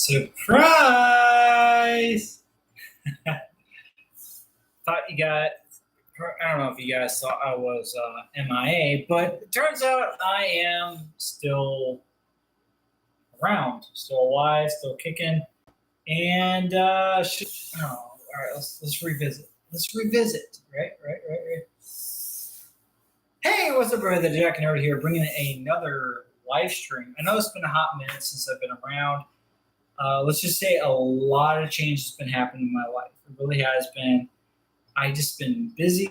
Surprise! Thought you got. I don't know if you guys thought I was MIA, but it turns out I am still around, still alive, still kicking. And all right, let's revisit. Let's revisit. Right. Hey, what's up, brother? Jack and Nerd here, bringing another live stream. I know it's been a hot minute since I've been around. Let's just say a lot of change has been happening in my life. It really has been. I just been busy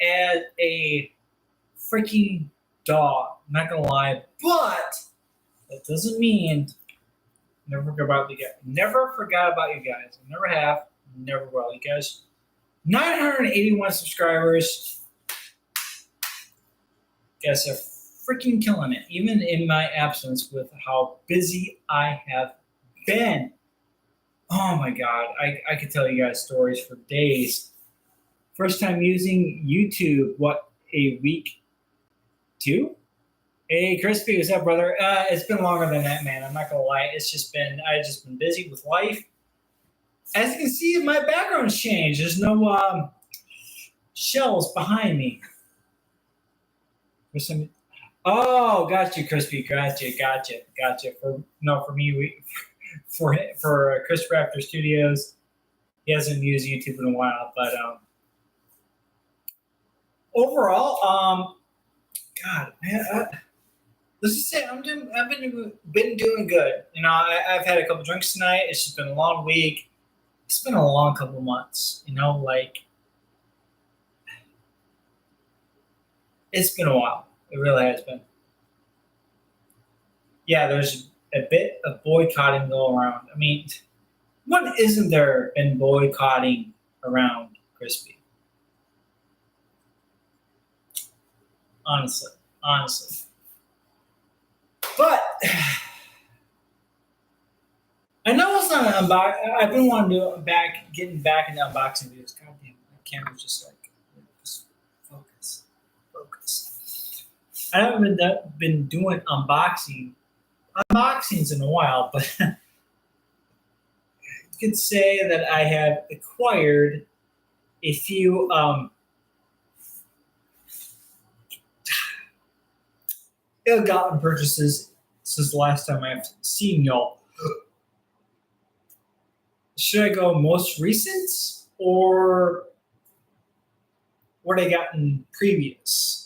as a freaking dog. I'm not gonna lie, but that doesn't mean never forgot about you guys. Never forgot about you guys. I never have. Never will. You guys. 981 subscribers. You guys are freaking killing it, even in my absence with how busy I have been. Oh my God, I could tell you guys stories for days. First time using YouTube, a week? 2? Hey, Crispy, what's up, brother? It's been longer than that, man. I'm not gonna lie. I've just been busy with life. As you can see, my background's changed. There's no shells behind me. Oh, got you, Crispy. Gotcha. For me, for Chris Raptor Studios, he hasn't used YouTube in a while, but overall, God, man, let's just say I've been doing good. You know, I've had a couple drinks tonight. It's just been a long week. It's been a long couple months. You know, like it's been a while. It really has been. Yeah, there's a bit of boycotting going around. I mean, when isn't there been boycotting around Crispy? Honestly. But I know it's not an unboxing. I've been wanting to getting back into unboxing videos. God damn, my camera's just like, just focus. I haven't been doing unboxings in a while, but you could say that I have acquired a few ill-gotten purchases since the last time I've seen y'all. Should I go most recent or what I got in previous?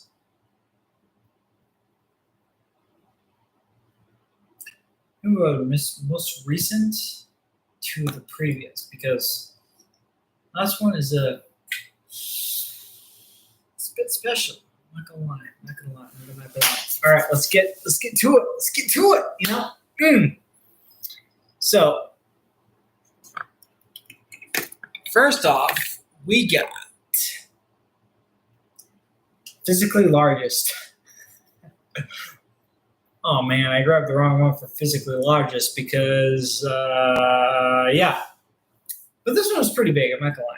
I'm going to go most recent to the previous because last one is it's a bit special. I'm not gonna lie. All right, let's get to it. You know. So first off, we got physically largest. Oh man, I grabbed the wrong one for physically largest because yeah. But this one was pretty big. I'm not gonna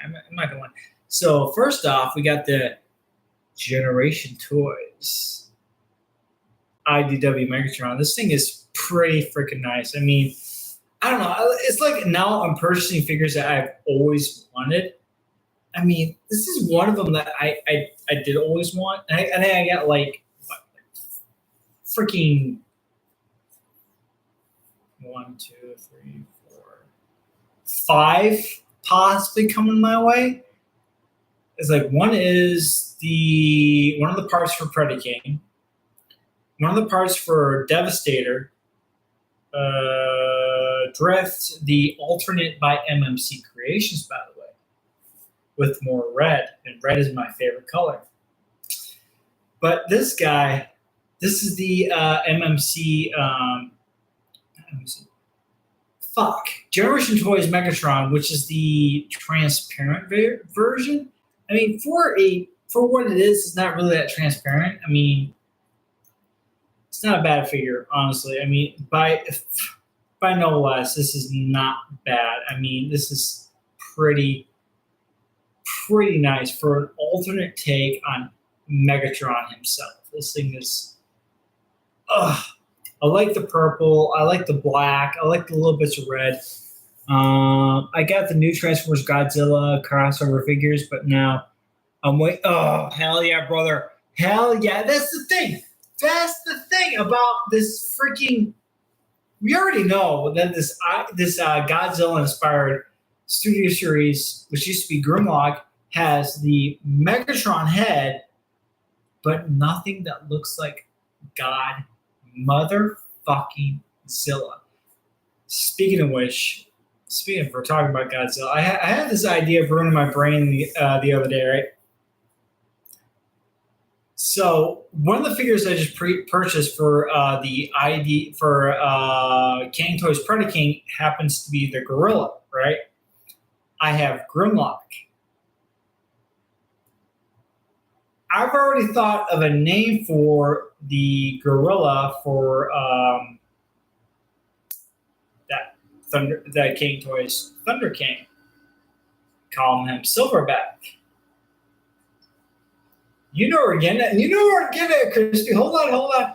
lie. So first off, we got the Generation Toys IDW Megatron. This thing is pretty freaking nice. I mean, I don't know. It's like now I'm purchasing figures that I've always wanted. I mean, this is one of them that I did always want. And I think I got like freaking 1, 2, 3, 4, 5 possibly coming my way. It's like one is one of the parts for Predaking, one of the parts for Devastator, Drift, the alternate by MMC Creations, by the way, with more red, and red is my favorite color. But this guy, this is the MMC. Generation Toys Megatron, which is the transparent version. I mean, for what it is, it's not really that transparent. I mean, it's not a bad figure, honestly. I mean, by no less, this is not bad. I mean, this is pretty nice for an alternate take on Megatron himself. This thing is, I like the purple. I like the black. I like the little bits of red. I got the new Transformers Godzilla crossover figures, but now I'm wait. Oh, hell yeah, brother. Hell yeah. That's the thing. That's the thing about this freaking. We already know that this Godzilla inspired studio series, which used to be Grimlock, has the Megatron head, but nothing that looks like God motherfucking Zilla. Speaking of which, we're talking about Godzilla, I had this idea of ruining my brain the other day, right? So one of the figures I just purchased for the ID for King Toys Predaking happens to be the Gorilla, right? I have Grimlock. I've already thought of a name for the gorilla for that King Toys Thunder King. Call him Silverback. You know we're getting it, Christy. Hold on.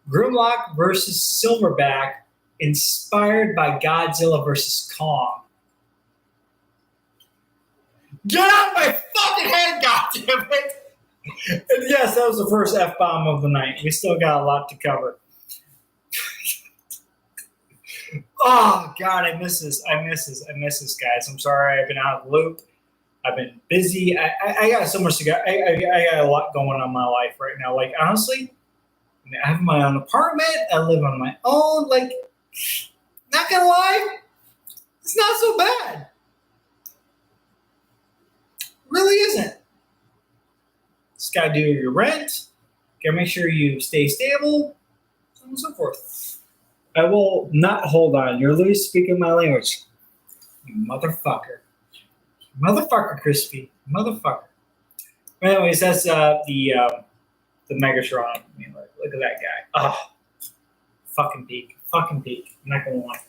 Grimlock versus Silverback, inspired by Godzilla versus Kong. Get out of my fucking head, goddammit! And yes, that was the first F-bomb of the night. We still got a lot to cover. Oh, God, I miss this, guys. I'm sorry I've been out of the loop. I've been busy. I got so much to go. I got a lot going on in my life right now. Like, honestly, I have my own apartment. I live on my own. Like, not going to lie, it's not so bad. Really isn't. Just got to do your rent. Got to make sure you stay stable, so on and so forth. I will not hold on. You're literally speaking my language. You motherfucker. Motherfucker, Crispy. Motherfucker. But anyways, that's the Megatron. I mean, look at that guy. Oh, fucking peak. I'm not going to lie.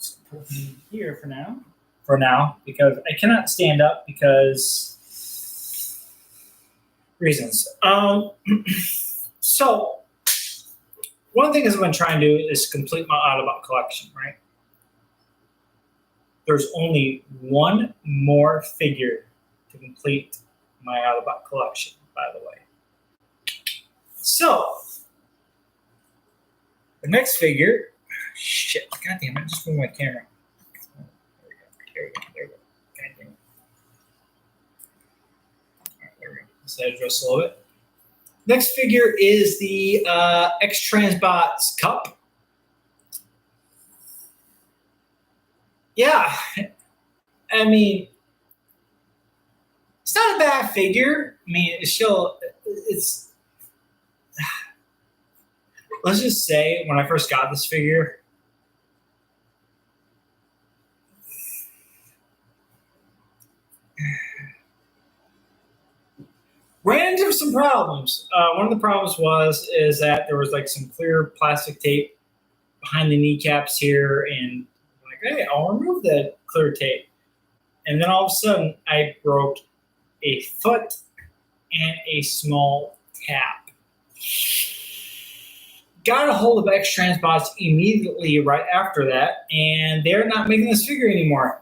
Just put him here for now. Because I cannot stand up because reasons. So, one thing I've been trying to do is complete my Autobot collection, right? There's only one more figure to complete my Autobot collection, by the way. So, the next figure, shit, God damn it, I just moved my camera. There we go. God damn it. All right, there we go. Let's adjust a little bit. Next figure is the X-Transbots Cup. Yeah, I mean, it's not a bad figure. I mean, it's. Let's just say when I first got this figure, ran into some problems. One of the problems is that there was like some clear plastic tape behind the kneecaps here, and I'm like, hey, I'll remove the clear tape. And then all of a sudden, I broke a foot and a small tap. Got a hold of X-Transbots immediately right after that, and they're not making this figure anymore.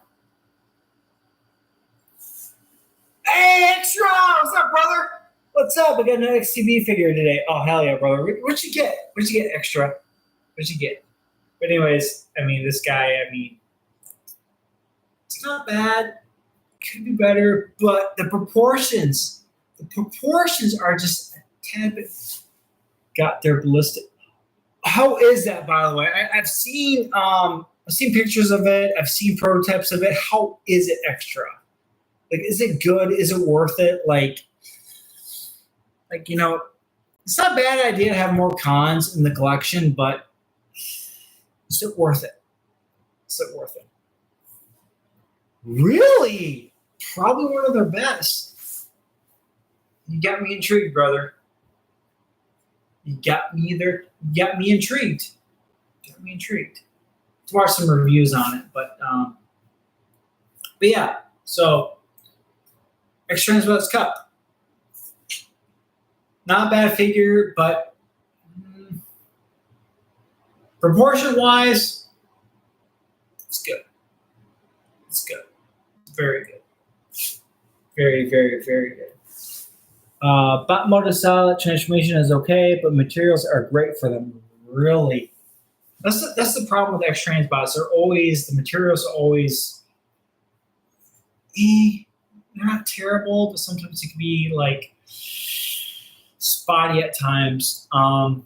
Hey, Extra! What's up, brother? What's up? I got an XTB figure today. Oh, hell yeah, brother. What'd you get? Extra? What'd you get? But anyways, I mean, this guy, it's not bad. Could be better, but the proportions are just a tad bit got their ballistic. How is that, by the way? I've seen pictures of it. I've seen prototypes of it. How is it Extra? Like, is it good? Is it worth it? Like, you know, it's not a bad idea to have more cons in the collection, but is it worth it? Really? Probably one of their best. You got me intrigued, brother. You got me intrigued. Let's watch some reviews on it, but yeah. So, X-Transbots Cup. Not a bad figure, but Proportion wise, it's good. It's good. Very good. Very, very, very good. Bot mode is solid. Transformation is okay, but materials are great for them. Really, that's the problem with X-Trans bots. The materials are always, they're not terrible, but sometimes it can be like spotty at times. But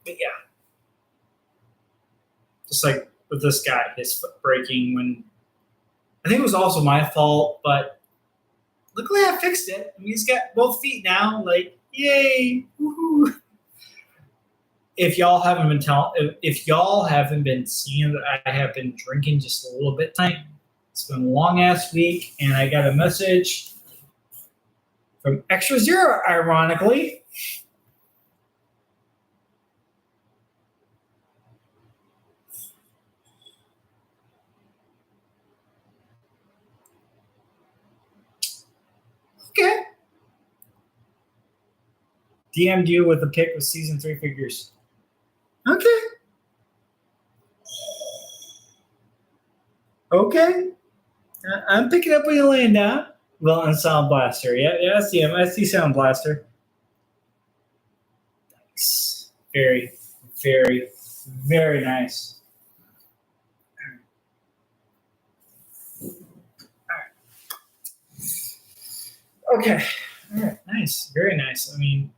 yeah, just like with this guy, his foot breaking when I think it was also my fault, but luckily I fixed it. I mean, he's got both feet now. Like, yay! Woohoo! If y'all haven't been seeing that I have been drinking just a little bit tonight, it's been a long ass week, and I got a message from Extra Zero, ironically. Okay. DM'd you with a pic with season 3 figures. Okay. Okay. I'm picking up what you're laying down. Well, and Sound Blaster. Yeah, I see him. I see Sound Blaster. Nice. Very, very, very nice. Okay. All right. Nice. Very nice. I mean,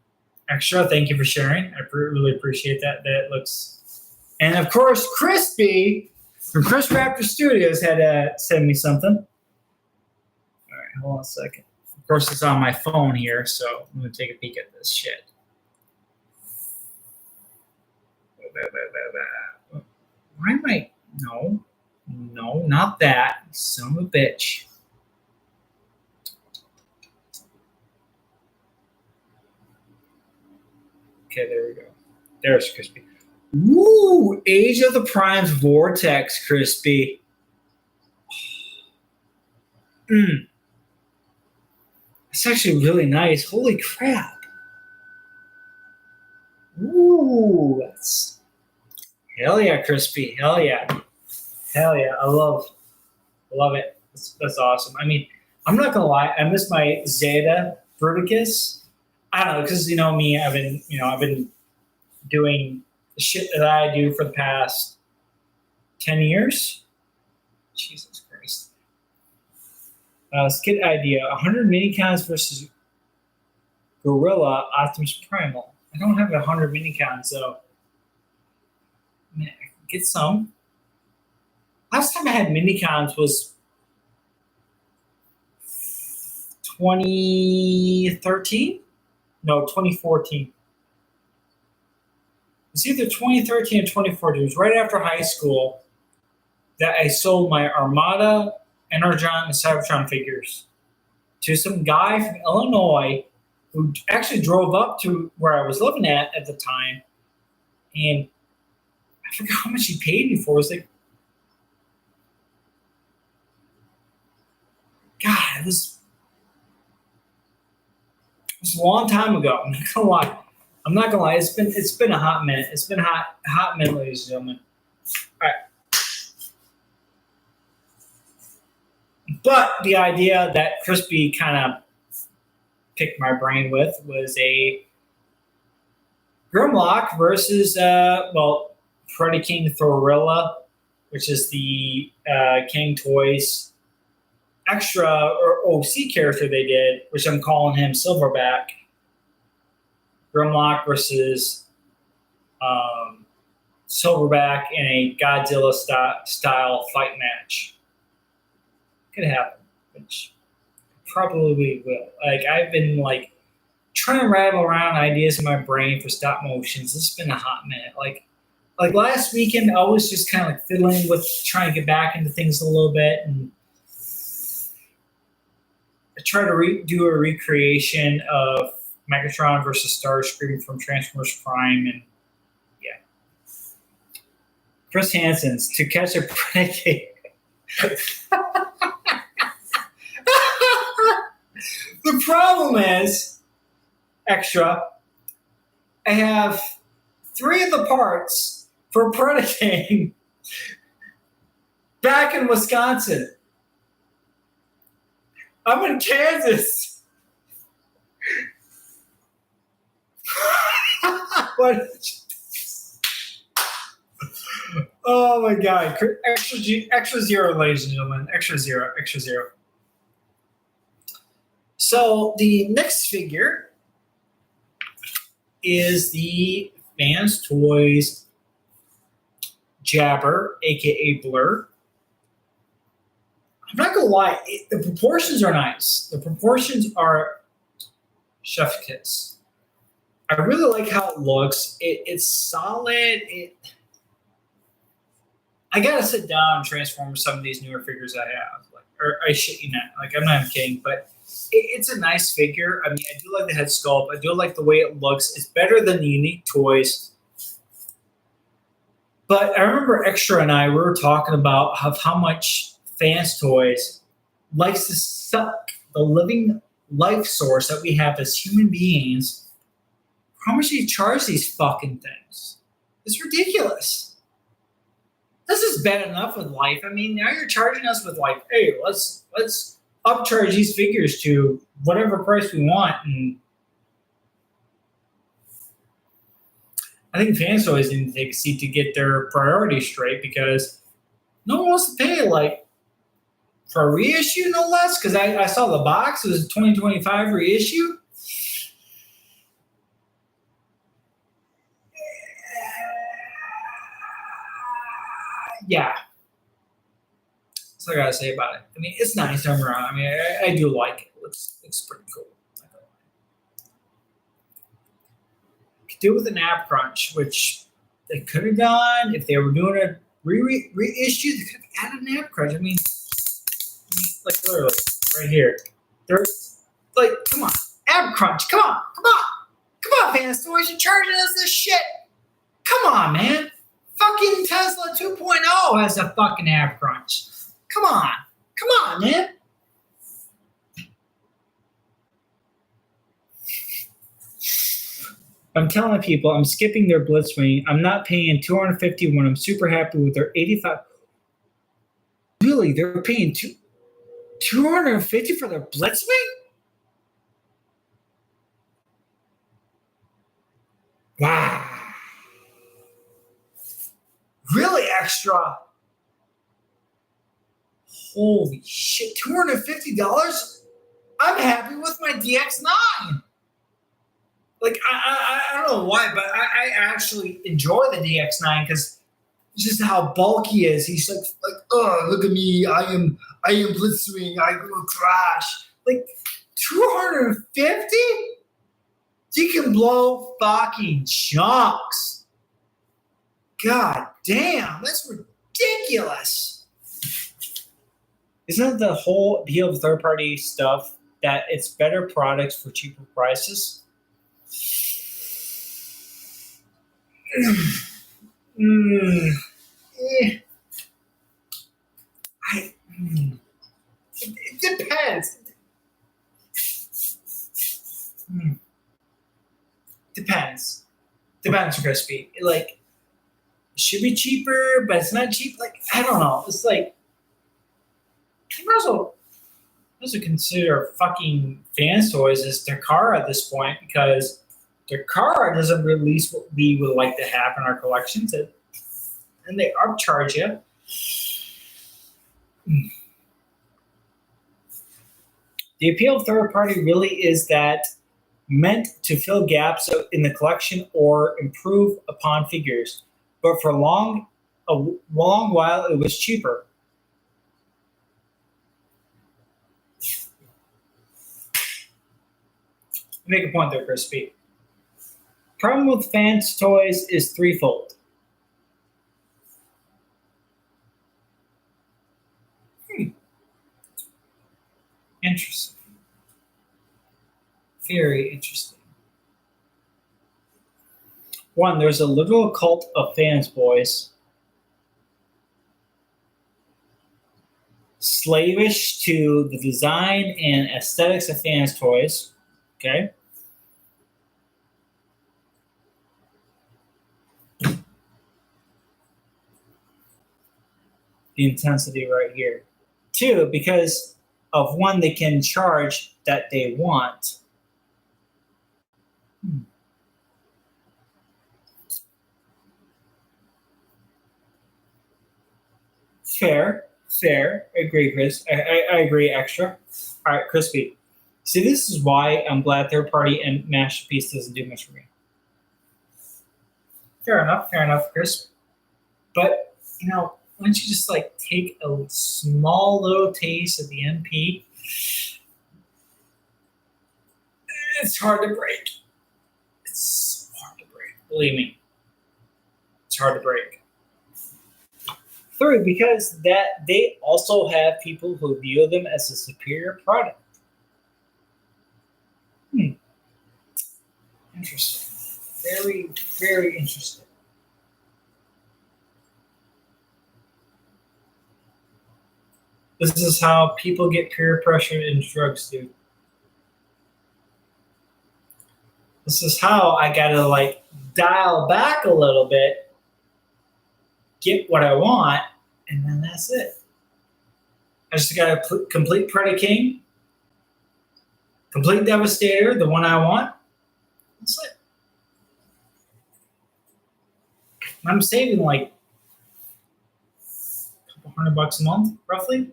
Extra, thank you for sharing. I really appreciate that. That looks. And of course, Crispy from Chris Raptor Studios had to send me something. All right. Hold on a second. Of course, it's on my phone here, so I'm going to take a peek at this shit. Why am I? No, not that. Son of a bitch. Okay, there we go. There's Crispy. Woo! Age of the Primes Vortex, Crispy. It's actually really nice. Holy crap. Ooh, that's hell yeah, Crispy. Hell yeah. Hell yeah. I love it. That's awesome. I mean, I'm not gonna lie, I miss my Zeta Verticus. I don't know, because you know me, I've been doing the shit that I do for the past 10 years. Jesus Christ. Skit idea: 100 minicons versus Gorilla Optimus Primal. I don't have 100 minicons, so I can get some. Last time I had minicons was 2013? No, 2014. It's either 2013 or 2014. It was right after high school that I sold my Armada, Energon, and Cybertron figures to some guy from Illinois who actually drove up to where I was living at the time. And I forgot how much he paid me for. It was like, God, it was a long time ago. I'm not gonna lie. It's been a hot minute. It's been a hot minute, ladies and gentlemen. All right. But the idea that Crispy kind of picked my brain with was a Grimlock versus Predaking Thorilla, which is the King Toys extra or OC character they did, which I'm calling him Silverback. Grimlock versus Silverback in a Godzilla style fight match. Could happen, which probably will. Like, I've been trying to rattle around ideas in my brain for stop motions. This has been a hot minute. Like last weekend, I was just kind of fiddling with trying to get back into things a little bit, and I tried to do a recreation of Megatron versus Starscream from Transformers Prime, and yeah. Chris Hansen's To Catch a Predator. The problem is, Extra, I have 3 of the parts for Predaking back in Wisconsin. I'm in Kansas. What? Oh my God. Extra zero, ladies and gentlemen. Extra zero. So the next figure is the Fans Toys Jabber, aka Blur. I'm not gonna lie, the proportions are nice. The proportions are chef kiss. I really like how it looks. It's solid. I gotta sit down and transform some of these newer figures I have. I shit you not. I'm not even kidding, but it's a nice figure. I mean, I do like the head sculpt. I do like the way it looks. It's better than the Unique Toys. But I remember Extra and we were talking about how much Fans Toys likes to suck the living life source that we have as human beings. How much do you charge these fucking things? It's ridiculous. This is bad enough with life. I mean, now you're charging us with hey, let's upcharge these figures to whatever price we want. And I think Fans Toys need to take a seat to get their priorities straight, because no one wants to pay for a reissue, no less. Because I saw the box, it was a 2025 reissue. Yeah. That's all I gotta say about it. I mean, it's nice. Don't get me wrong. I mean, I do like it. It's pretty cool. Could do with an app crunch, which they could have done if they were doing a reissue. They could have added an app crunch. I mean, literally right here. There's come on, app crunch. Come on, Fans Toys. You're charging us this shit. Come on, man. Fucking Tesla 2.0 has a fucking app crunch. Come on, man. I'm telling people I'm skipping their Blitzwing. I'm not paying $250 when I'm super happy with their $85. Really, they're paying $250 for their Blitzwing? Wow. Really Extra? Holy shit, $250? I'm happy with my DX9. I don't know why, but I actually enjoy the DX9 because just how bulky he is. He's oh, look at me. I am Blitzwing. I will crash. $250? He can blow fucking chunks. God damn, that's ridiculous. Isn't the whole appeal of third-party stuff that it's better products for cheaper prices? It depends. Depends, Crispy. It should be cheaper, but it's not cheap. I don't know. It's you might as well consider fucking Fans Toys as Takara at this point, because Takara doesn't release what we would like to have in our collections, and they upcharge you. The appeal of third party really is that meant to fill gaps in the collection or improve upon figures, but for a long while it was cheaper. Make a point there, Crispy. Problem with Fans Toys is threefold. Interesting. Very interesting. One, there's a literal cult of Fans Boys. Slavish to the design and aesthetics of Fans Toys. Okay? the intensity right here. Two, because of one they can charge that they want. Fair. I agree, Chris. I agree extra. All right, Crispy. See, this is why I'm glad third party and Masterpiece doesn't do much for me. Fair enough, Chris. But, why don't you just like take a small little taste of the MP? It's hard to break. It's hard to break. Believe me. It's hard to break. Third, because that they also have people who view them as a superior product. Interesting. Very, very interesting. This is how people get peer pressure in drugs, dude. This is how I gotta like dial back a little bit, get what I want, and then that's it. I just gotta complete Predaking, complete Devastator, the one I want. That's it. I'm saving like a couple $100 a month, roughly.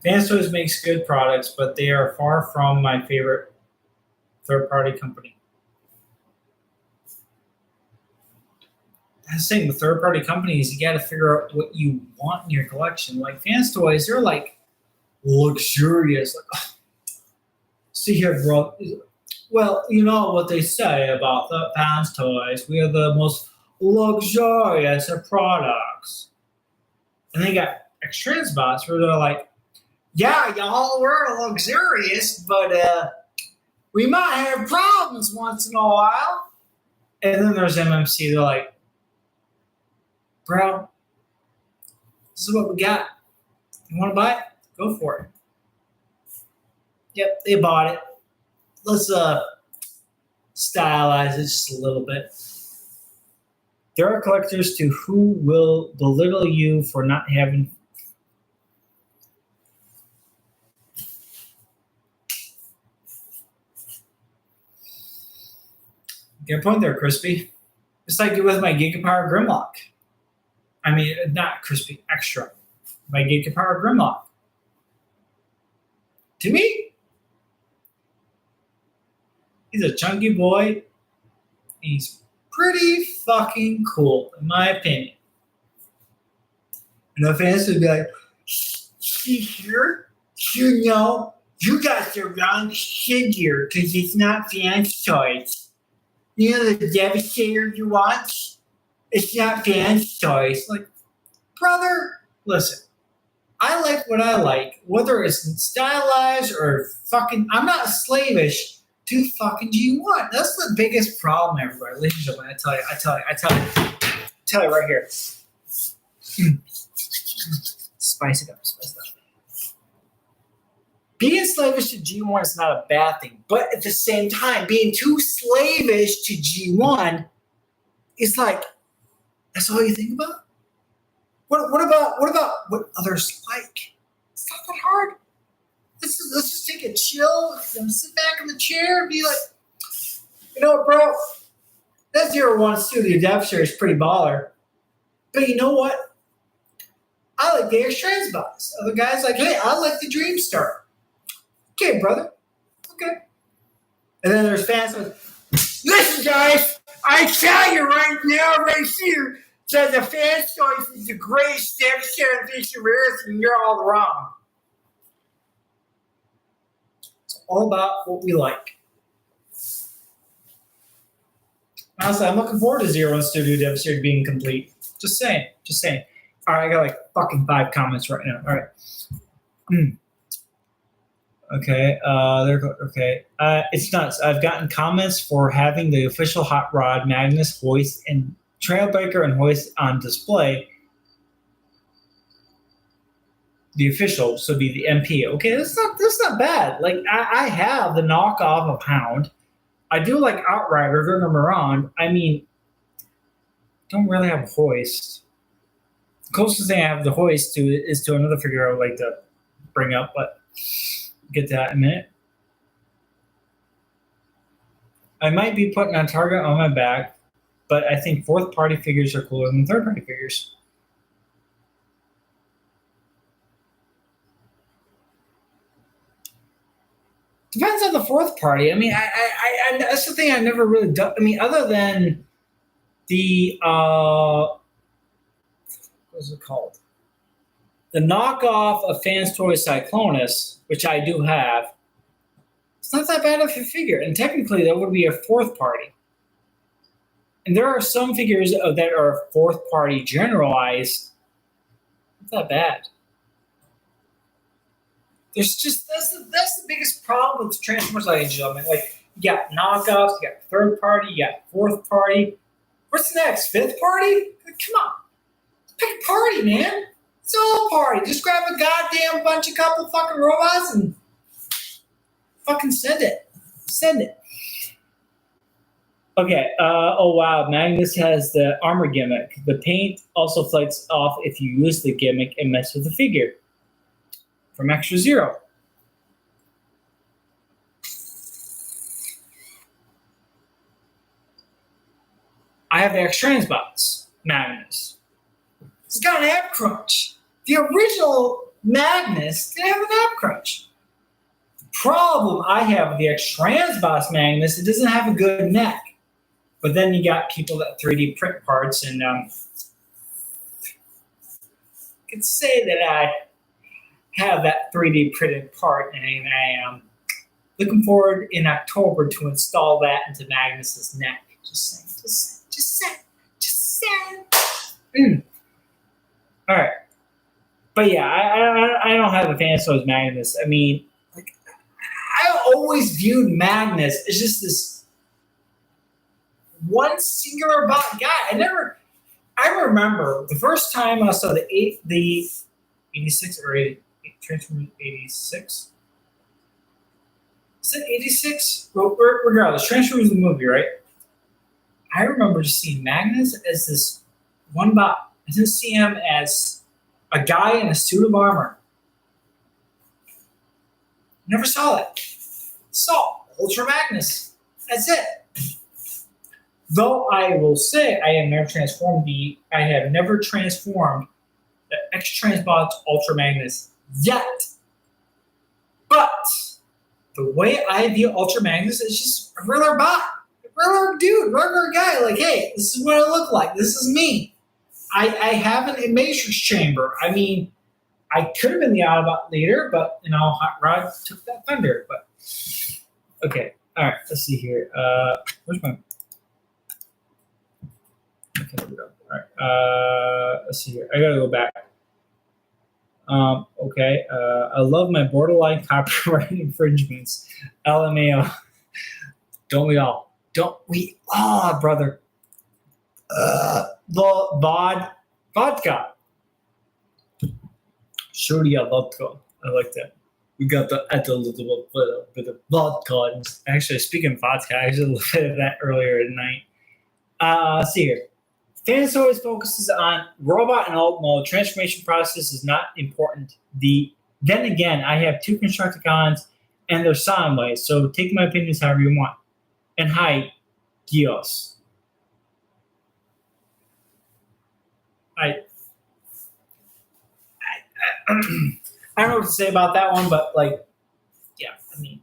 Vans Toys makes good products, but they are far from my favorite third-party company. That's the thing with third-party companies, you got to figure out what you want in your collection. Like Vans Toys, they're like luxurious. Like, oh, see here, bro. Well, you know what they say about the Vans Toys. We are the most luxurious of products. And they got extreme spots where they're like, yeah, y'all, we're luxurious, but we might have problems once in a while. And then there's MMC. They're like, bro, this is what we got. You want to buy it? Go for it. Yep, they bought it. Let's stylize it just a little bit. There are collectors to who will belittle you for not having. Good point there, Crispy. It's like with my Gigapower Grimlock. I mean, not Crispy, extra. My Gigapower Grimlock. To me, he's a chunky boy. He's pretty fucking cool, in my opinion. And the fans would be like, see here, you know, you got the wrong figure because it's not Vans Toys. You know the Devastator you want? It's not Vans Toys. Like, brother, listen. I like what I like, whether it's stylized or fucking. I'm not slavish to fucking G1. That's the biggest problem, everybody. Ladies and gentlemen, I tell you right here. Spice it up. Being slavish to G1 is not a bad thing, but at the same time, being too slavish to G1 is like, that's all you think about? What about what others like? It's not that hard. Let's just take a chill, sit back in the chair and be like, you know what, bro? That 01 Studio Devastator is pretty baller. But you know what? I like the X-Trans box. Other guys like, hey, I like the Dreamstar. Okay, brother. Okay. And then there's fans like, listen, guys, I tell you right now, right here, that the Vans Toys is the greatest Devastator piece of Earth, and you're all wrong. It's all about what we like. Honestly, I'm looking forward to 01 Studio Devastator being complete. Just saying. All right, I got like fucking 5 comments right now. All right. Okay. Okay. It's nuts. I've gotten comments for having the official Hot Rod Magnus hoist and Trailbreaker and hoist on display. The official, so be the MP. Okay, that's not bad. Like I have the knockoff of Hound. I do like Outrider. Don't get me wrong. I mean, don't really have a hoist. The closest thing I have the hoist to is to another figure I would like to bring up, but get to that in a minute. I might be putting a target on my back, but I think fourth party figures are cooler than third party figures. Depends on the fourth party. I mean, I that's the thing I never really done. I mean, other than the what's it called? The knockoff of Fans Toy Cyclonus, which I do have. It's not that bad of a figure, and technically that would be a fourth party. And there are some figures that are fourth party generalized. Not that bad. There's just that's the biggest problem with Transformers, ladies and gentlemen. Like, you got knockoffs, you got third party, you got fourth party. What's next? Fifth party? Come on, pick a party, man. It's all a party. Just grab a goddamn bunch of couple fucking robots and fucking send it. Send it. Okay. Oh wow, Magnus has the armor gimmick. The paint also flights off if you use the gimmick and mess with the figure. From Extra Zero. I have the X-Transbots Magnus. It's got an ab crunch. The original Magnus didn't have an ab crunch. The problem I have with the X-Transbots Magnus, it doesn't have a good neck. But then you got people that 3D print parts, and I can say that I have that 3D printed part, and I am looking forward in October to install that into Magnus's neck. Just saying. All right, but yeah, I don't have a Fans Toys Magnus. I mean, like, I always viewed Magnus as just this one singular bot guy. I remember the first time I saw the 86 or 80. Transformers 86? Is it 86? Well, regardless, Transformers the movie, right? I remember just seeing Magnus as this one bot. I didn't see him as a guy in a suit of armor. Never saw that. Saw Ultra Magnus. That's it. Though I will say I have never transformed the X-Transbots Ultra Magnus yet. But the way I view Ultra Magnus is just a regular bot. A regular dude, regular guy. Like, hey, this is what I look like. This is me. I have an Matrix chamber. I mean, I could have been the Autobot leader, but, Hot Rod took that thunder. But, okay. All right, let's see here. Where's my... Okay, there we go. All right. Let's see here. I got to go back. Okay. I love my borderline copyright infringements. LMAO. Don't we all? Don't we all, brother? The vodka. Shorty vodka. I like that. We got a little bit of vodka. Actually, speaking of vodka, I actually looked at that earlier at night. Let's see here. Fans always focuses on robot and alt mode. Transformation process is not important. Then again, I have two Constructicons and they're Soundwaves, so take my opinions however you want. And hi, Gios. I don't know what to say about that one, but yeah, I mean,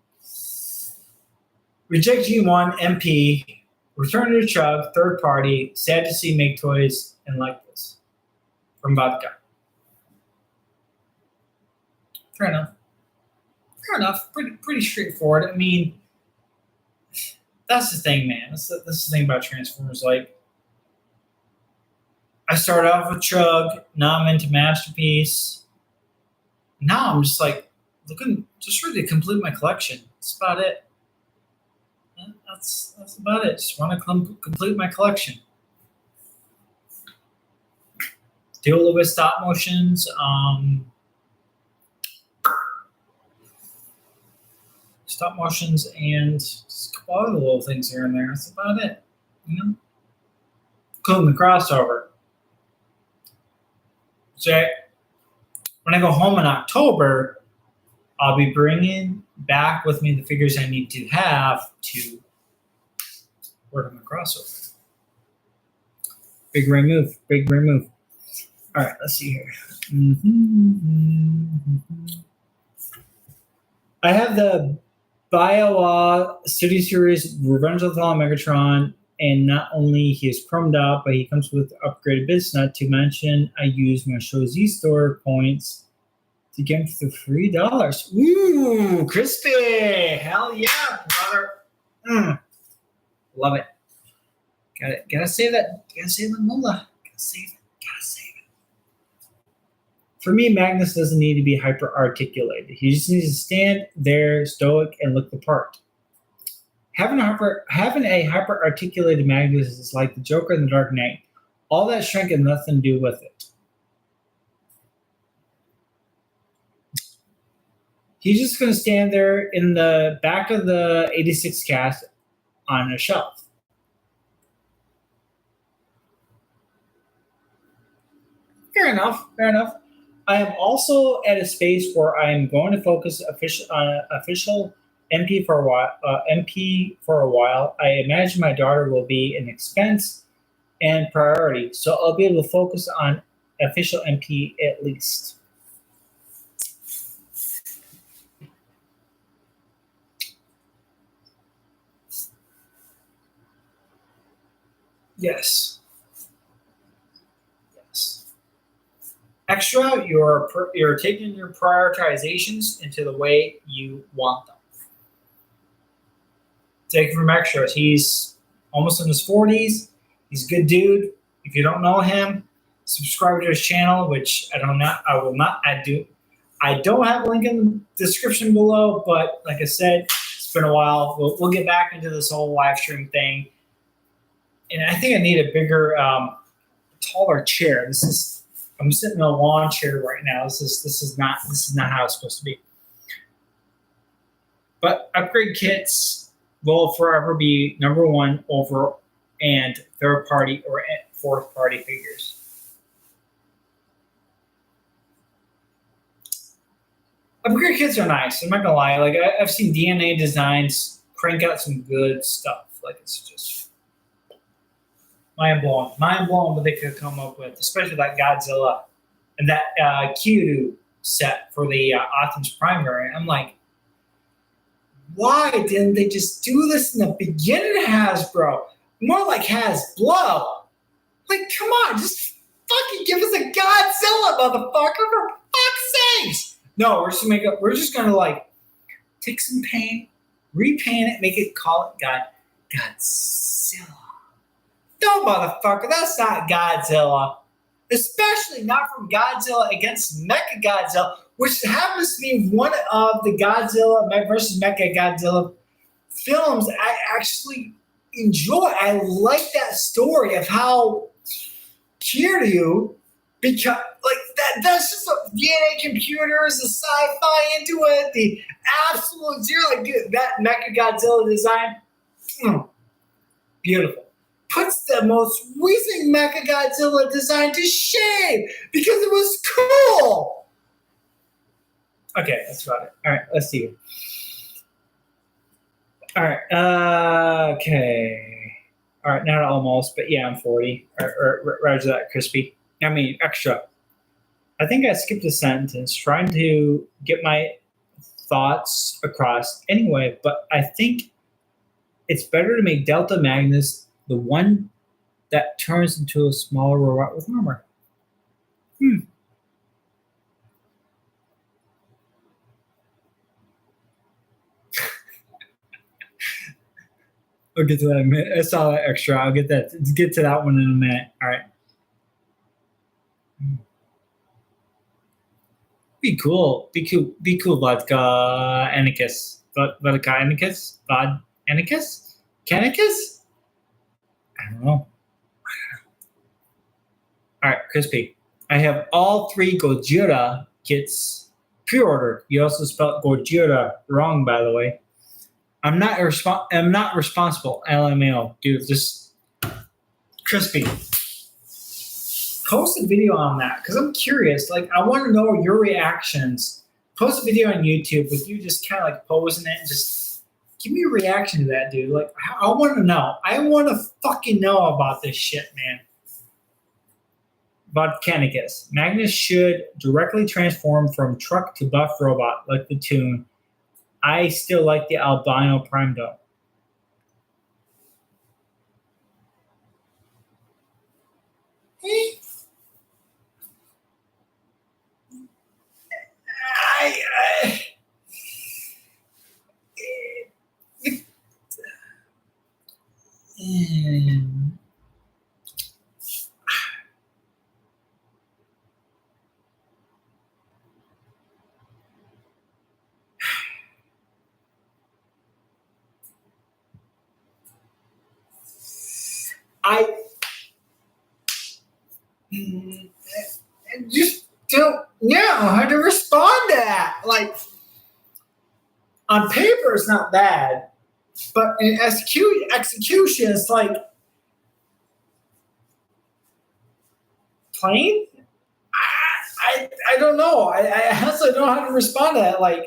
reject G1, MP. Return to Chug, third party, sad to see make toys and like this. From Vodka. Fair enough. Pretty straightforward. I mean, that's the thing, man. That's the thing about Transformers. Like, I started off with Chug, now I'm into Masterpiece. Now I'm just looking just ready to complete my collection. That's about it. That's about it. Just want to complete my collection. Do a little bit of stop motions. Stop motions and just a couple other little things here and there. That's about it. including the crossover. So when I go home in October, I'll be bringing back with me the figures I need to have to work on the crossover. Big ring move. Big ring move. All right, let's see here. I have the Biowa City Series Revenge of the Fallen Megatron, and not only he is chromed out, but he comes with upgraded bits. Not to mention, I use my Show Z Store points to get him for $3. Ooh, crispy! Hell yeah, brother! Love it. Gotta save that. Gotta save the moolah. Gotta save it. Gotta save it. For me, Magnus doesn't need to be hyper articulated. He just needs to stand there, stoic, and look the part. Having a hyper articulated Magnus is like the Joker in The Dark Knight. All that strength has nothing to do with it. He's just going to stand there in the back of the 86 cast on a shelf. Fair enough. I am also at a space where I am going to focus on official MP for a while. I imagine my daughter will be an expense and priority, so I'll be able to focus on official MP at least. Yes. Extra, you're taking your prioritizations into the way you want them. Take it from Extra. He's almost in his 40s. He's a good dude. If you don't know him, subscribe to his channel, which I don't have a link in the description below, but like I said, it's been a while. We'll get back into this whole live stream thing. And I think I need a bigger, taller chair. I'm sitting in a lawn chair right now. This is not how it's supposed to be. But upgrade kits will forever be number one over and third party or fourth party figures. Upgrade kits are nice. I'm not gonna lie. Like I've seen DNA Designs crank out some good stuff. Like it's just mind blowing what they could come up with, especially that Godzilla and that Kyudo set for the Optimus Prime variant. I'm like, why didn't they just do this in the beginning, Hasbro? More like Hasblo. Like, come on, just fucking give us a Godzilla, motherfucker, for fuck's sakes. No, we're just gonna like take some paint, repaint it, call it Godzilla. No, motherfucker, that's not Godzilla. Especially not from Godzilla against Mechagodzilla, which happens to be one of the Godzilla versus Mechagodzilla films I actually enjoy. I like that story of how Kiryu, because like that's just a DNA computers, the sci-fi into it, the absolute zero, like that Mechagodzilla design, beautiful. Puts the most recent Mechagodzilla design to shame because it was cool. Okay, that's about it. All right, let's see. All right, okay. All right, not almost, but yeah, I'm 40. Or roger that, crispy. I mean, extra. I think I skipped a sentence trying to get my thoughts across anyway, but I think it's better to make Delta Magnus the one that turns into a smaller robot with armor. I'll get to that in a minute. I saw that extra. I'll get to that one in a minute. All right. Be cool, Vodka Anikus. Vodka Anikus? Vod Anikus? Canicus? I don't know. All right, crispy. I have all 3 Gojira kits pre-ordered. You also spelled Gojira wrong, by the way. I'm not responsible. LMAO, dude. Just crispy. Post a video on that because I'm curious. Like, I want to know your reactions. Post a video on YouTube with you just kind of like posing it and just give me a reaction to that, dude. Like, I want to know. I want to fucking know about this shit, man. Vodkanicus. Magnus should directly transform from truck to buff robot, like the tune. I still like the albino prime though. I just don't know how to respond to that. Like, on paper, it's not bad, but in execution, it's like plain. I don't know. I honestly don't know how to respond to that. Like,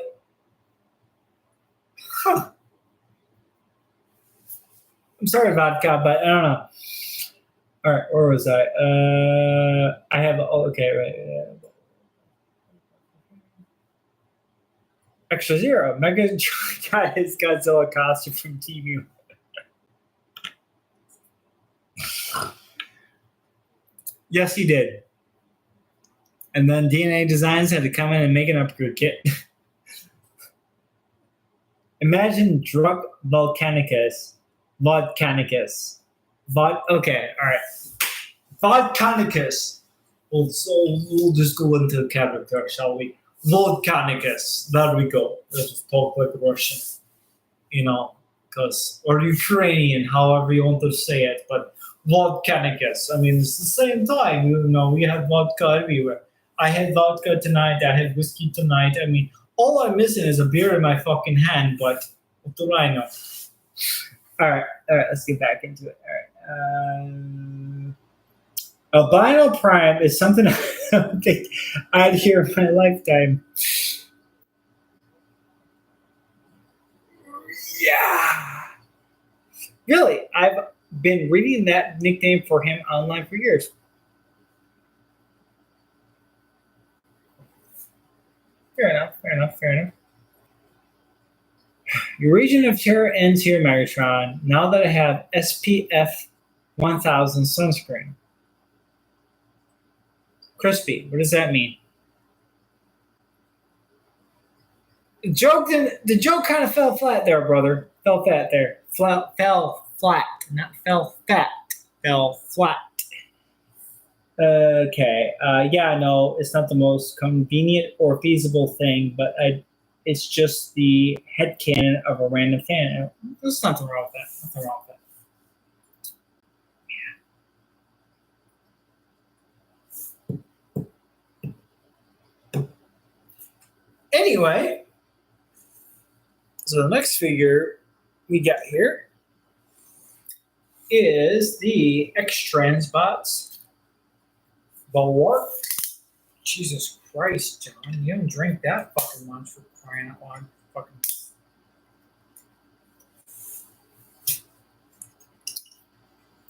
I'm sorry, vodka, but I don't know. All right, where was I? I have. Oh, okay, right. Extra zero. Mega got his Godzilla costume from Temu. Yes, he did. And then DNA Designs had to come in and make an upgrade kit. Imagine drug Volcanicus. Okay, all right. Volcanicus. We'll just go into character, shall we? Volcanicus. There we go. Let's just talk like Russian. Or Ukrainian, however you want to say it. But Volcanicus. I mean, it's the same time. We have vodka everywhere. I had vodka tonight. I had whiskey tonight. I mean, all I'm missing is a beer in my fucking hand, but what do I know? All right, let's get back into it. All right. Albino Prime is something I don't think I'd hear in my lifetime. Yeah. Really, I've been reading that nickname for him online for years. Fair enough. Your region of terror ends here, Megatron. Now that I have SPF 1000 sunscreen. Crispy, what does that mean? The joke kind of fell flat there, brother. Fell flat there. Fell flat, not fell fat. Fell flat. Okay. Yeah, no, it's not the most convenient or feasible thing, but it's just the headcanon of a random fan. There's nothing wrong with that. Nothing wrong with that. Anyway, so the next figure we got here is the X-Transbots Bulwark. Jesus Christ, John, you haven't drank that fucking much for crying out loud. Fucking.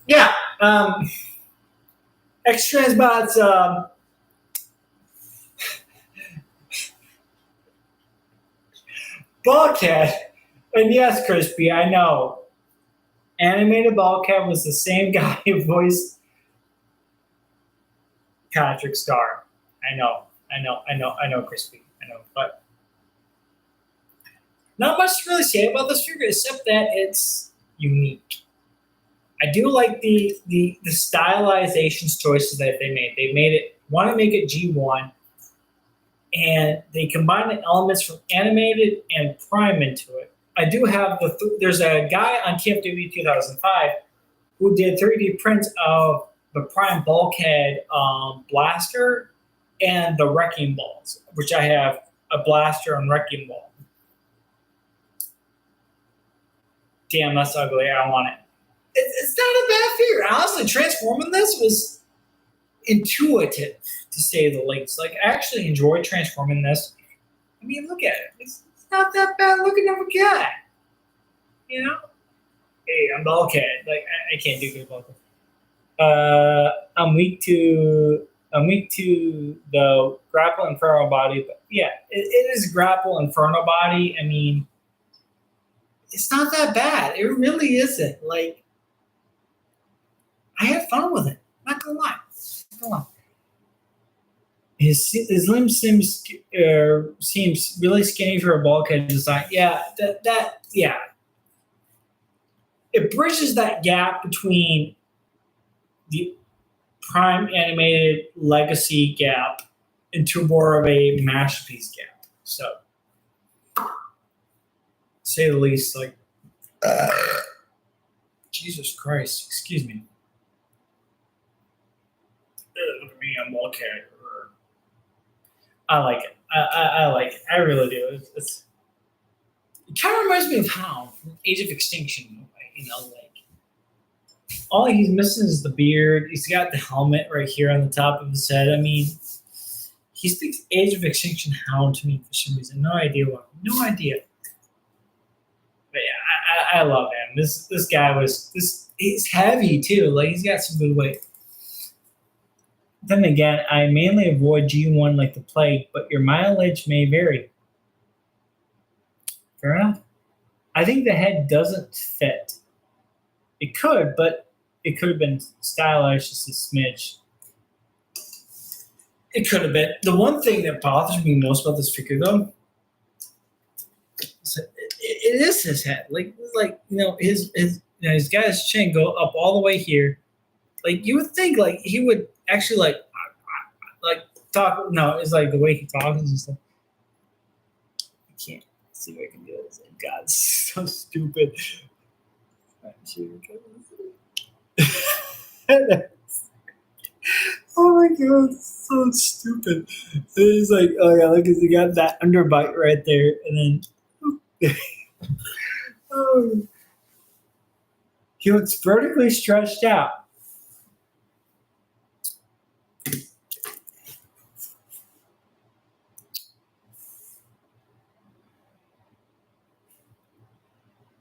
Yeah, X-Transbots, Bulkhead, and yes, Crispy, I know. Animated Bulkhead was the same guy who voiced Patrick Star. I know, Crispy. I know, but not much to really say about this figure except that it's unique. I do like the stylizations choices that they made. They want to make it G1, and they combine the elements from animated and Prime into it. I do have there's a guy on TFW 2005 who did 3D prints of the Prime Bulkhead blaster and the Wrecking Balls, which I have a blaster and Wrecking Ball. Damn, that's ugly. I don't want it. It's not a bad figure. Honestly, transforming this was intuitive, to say the least. Like, I actually enjoy transforming this. I mean, look at it. It's not that bad looking of a guy. You know? Hey, I'm bulkhead. Like, I can't do good bulkhead. I'm weak to the grapple inferno body, but yeah, it is grapple inferno body. I mean, it's not that bad. It really isn't. Like, I had fun with it. Not gonna lie. Not gonna lie. His limb seems really skinny for a bulkhead design. Yeah, yeah. It bridges that gap between the Prime animated legacy gap into more of a masterpiece gap. So, to say the least, like, Jesus Christ, excuse me. Look at me, I'm bulkhead. I like it. I like it. I really do. It kind of reminds me of Hound from Age of Extinction. You know, like, all he's missing is the beard. He's got the helmet right here on the top of his head. I mean, he speaks Age of Extinction Hound to me for some reason. No idea why. No idea. But yeah, I love him. This guy he's heavy too. Like, he's got some good weight. Then again, I mainly avoid G1 like the plague, but your mileage may vary. Fair enough. I think the head doesn't fit. It could, but it could have been stylized just a smidge. It could have been. The one thing that bothers me most about this figure, though, is it is his head. Like, you know, he's got his chin go up all the way here. Like, you would think, like, he would actually like talk. No, it's like the way he talks and stuff. I can't see if I can do this. God, it's so stupid. Oh my god, it's so stupid. And he's like, oh yeah, look, he got that underbite right there, and then oh, he looks vertically stretched out.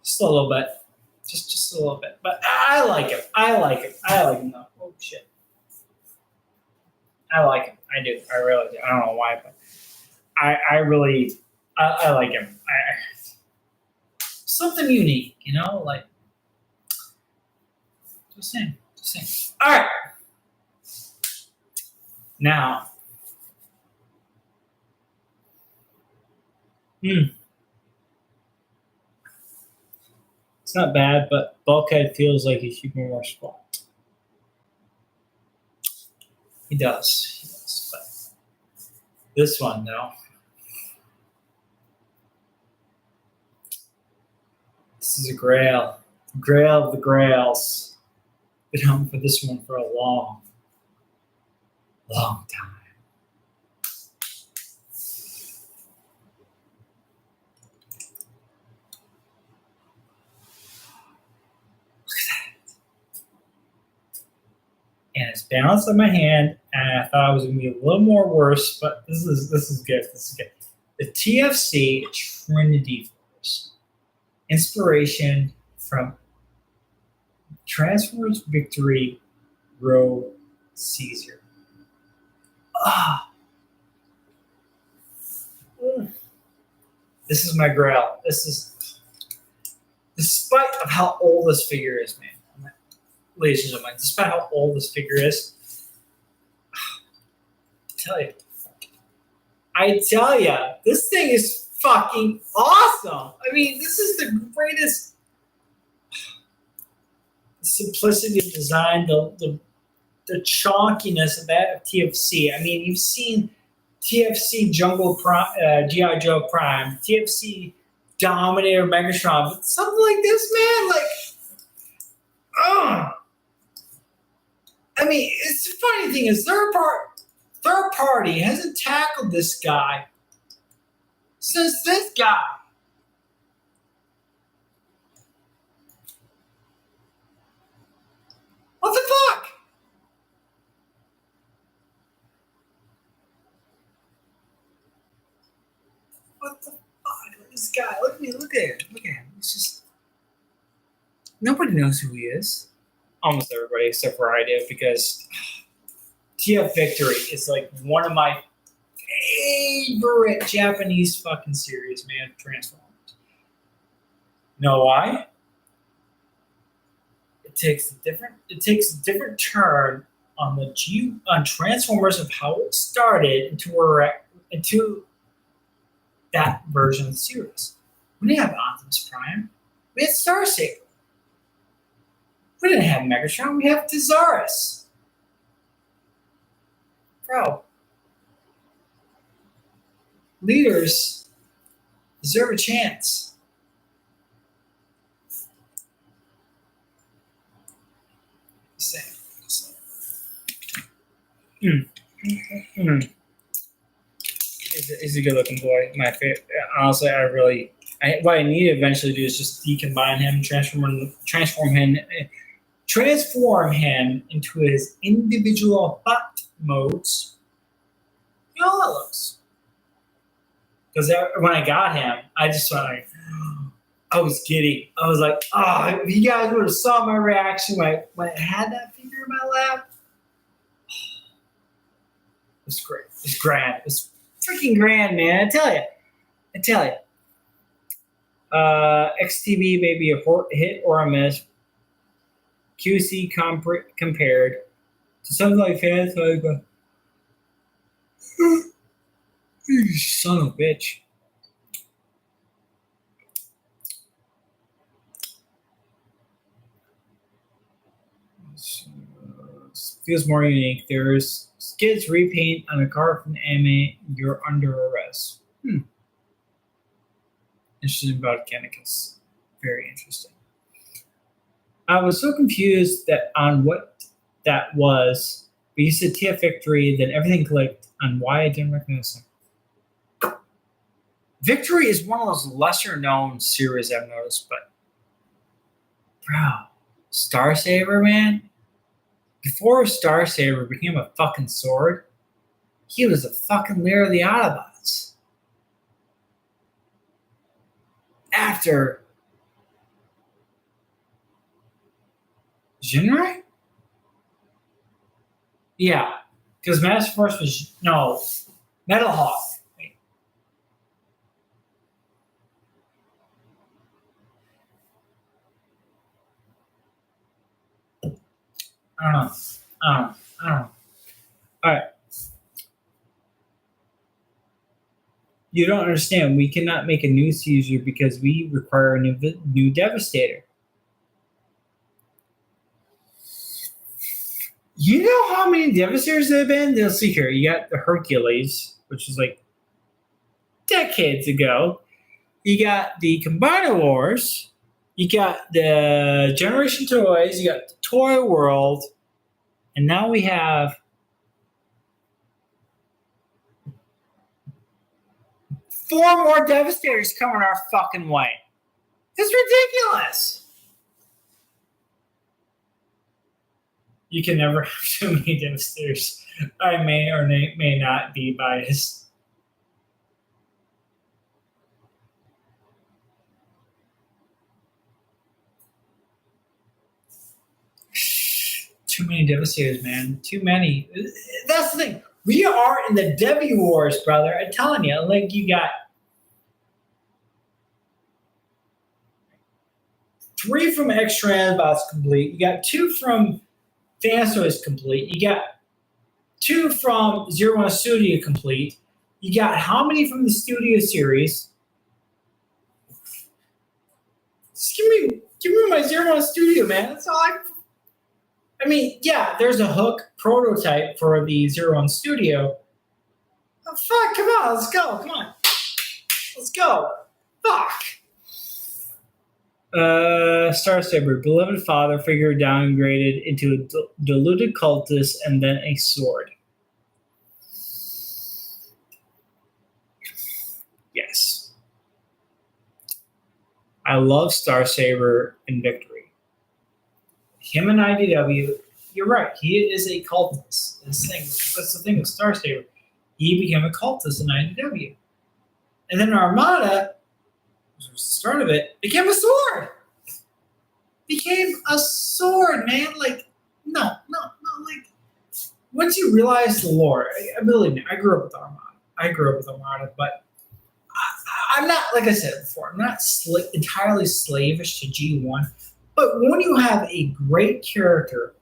Just a little bit. Just a little bit. But I like him. I like him though. Oh shit. I like him. I do. I really do. I don't know why, but I really like him. Something unique, you know, like, just saying. All right. Now, it's not bad, but Bulkhead feels like he should be more spot. He does. But this one, though, this is a grail. Grail of the grails. Been home for this one for a long time. And it's balanced on my hand, and I thought it was going to be a little more worse, but this is good. This is good. The TFC Trinity Force. Inspiration from Transformers Victory Road Caesar. This is my grail. This is, despite of how old this figure is, man. Ladies and gentlemen, despite how old this figure is, I tell you, this thing is fucking awesome. I mean, this is the greatest simplicity of design, the chonkiness of that of TFC. I mean, you've seen TFC Jungle Prime, G.I. Joe Prime, TFC Dominator Megatron, but something like this, man, like, I mean, it's the funny thing is third party hasn't tackled this guy since this guy. What the fuck? What the fuck? This guy, look at me, look at him. It's just, nobody knows who he is. Almost everybody except for I do, because TF Victory is like one of my favorite Japanese fucking series, man. Transformers. Know why? It takes a different turn on on Transformers of how it started into that version of the series. We didn't have Optimus Prime. We had Starsaber. We didn't have Megatron. We have Thesaurus. Bro. Leaders deserve a chance. Same. He's a good looking boy. My favorite. Honestly, what I need to eventually do is just decombine him, transform him into his individual bot modes. You know how that looks. Because when I got him, I just went like, I was giddy. I was like, oh, if you guys would have saw my reaction when I had that figure in my lap. It was great. It was grand. It was freaking grand, man. I tell you. XTB may be a hit or a miss. QC compared to something like fans like, you son of a bitch. Feels more unique. There's skids repaint on a car from the anime. You're under arrest. Interesting about Genicus. Very interesting. I was so confused on what that was. But you said TF Victory, then everything clicked on why I didn't recognize him. Victory is one of those lesser known series I've noticed, but bro, Starsaber, man. Before Starsaber became a fucking sword, he was a fucking leader of the Autobots. After Jinrai? Yeah, because Master Force was Metal Hawk. Wait. I don't know. All right. You don't understand. We cannot make a new Caesar because we require a new Devastator. You know how many Devastators there have been? Let's see here. You got the Hercules, which is like decades ago. You got the Combiner Wars. You got the Generation Toys. You got the Toy World. And now we have 4 more Devastators coming our fucking way. It's ridiculous. You can never have too many Devastators. I may or may not be biased. Too many Devastators, man. Too many. That's the thing. We are in the Devi Wars, brother. I'm telling you. Like, you got 3 from Extra Autobots complete. You got 2 from Fans complete. You got 2 from Zero One Studio complete. You got how many from the Studio series? Just give me my Zero One Studio, man. That's all I mean, yeah, there's a Hook prototype for the Zero One Studio. Oh, fuck, come on, let's go. Come on. Let's go. Fuck. Starsaber, beloved father figure downgraded into a deluded cultist and then a sword. Yes. I love Starsaber in Victory. Him and IDW, you're right, he is a cultist. That's the thing with Starsaber. He became a cultist in IDW. And then Armada, which was the start of it, became a sword. Became a sword, man. Like, no, like, once you realize the lore, believe me, I grew up with Armada, but I'm not, like I said before, I'm not entirely slavish to G1. But when you have a great character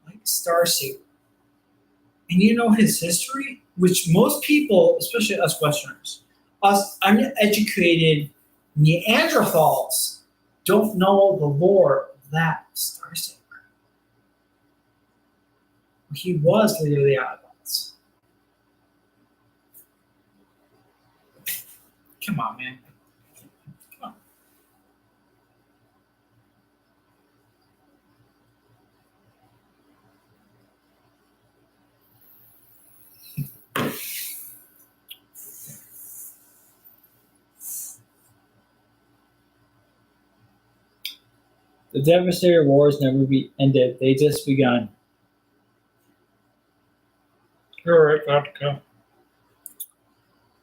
like Starsaber, and you know his history, which most people, especially us Westerners, us uneducated Neanderthals, don't know the lore of that Starsaber. He was leader of the Autobots. Come on, man. Come on. The Devastator Wars never ended. They just begun. You're right, Dr.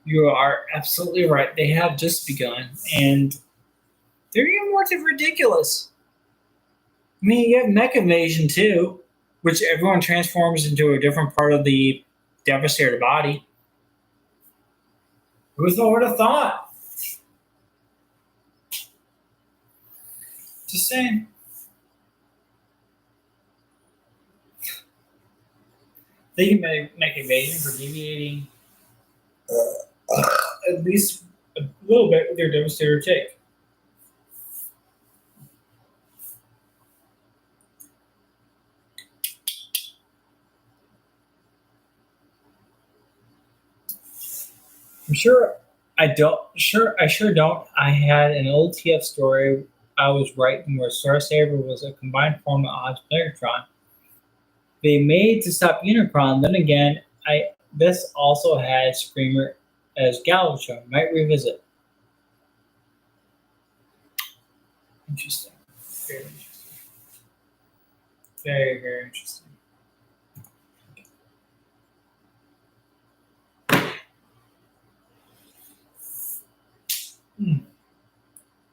You are absolutely right. They have just begun, and they're even more ridiculous. I mean, you have Mech Invasion too, which everyone transforms into a different part of the Devastator body. Who would have thought? Just saying. Thank you, Mech Invasion, for deviating at least a little bit with their Devastator take. I'm sure I don't. I sure don't. I had an old TF story I was writing where Starsaber was a combined form of Oz Megatron. They made to stop Unicron. Then again, this also had Screamer as Galvatron. Might revisit. Interesting. Very interesting. Very interesting.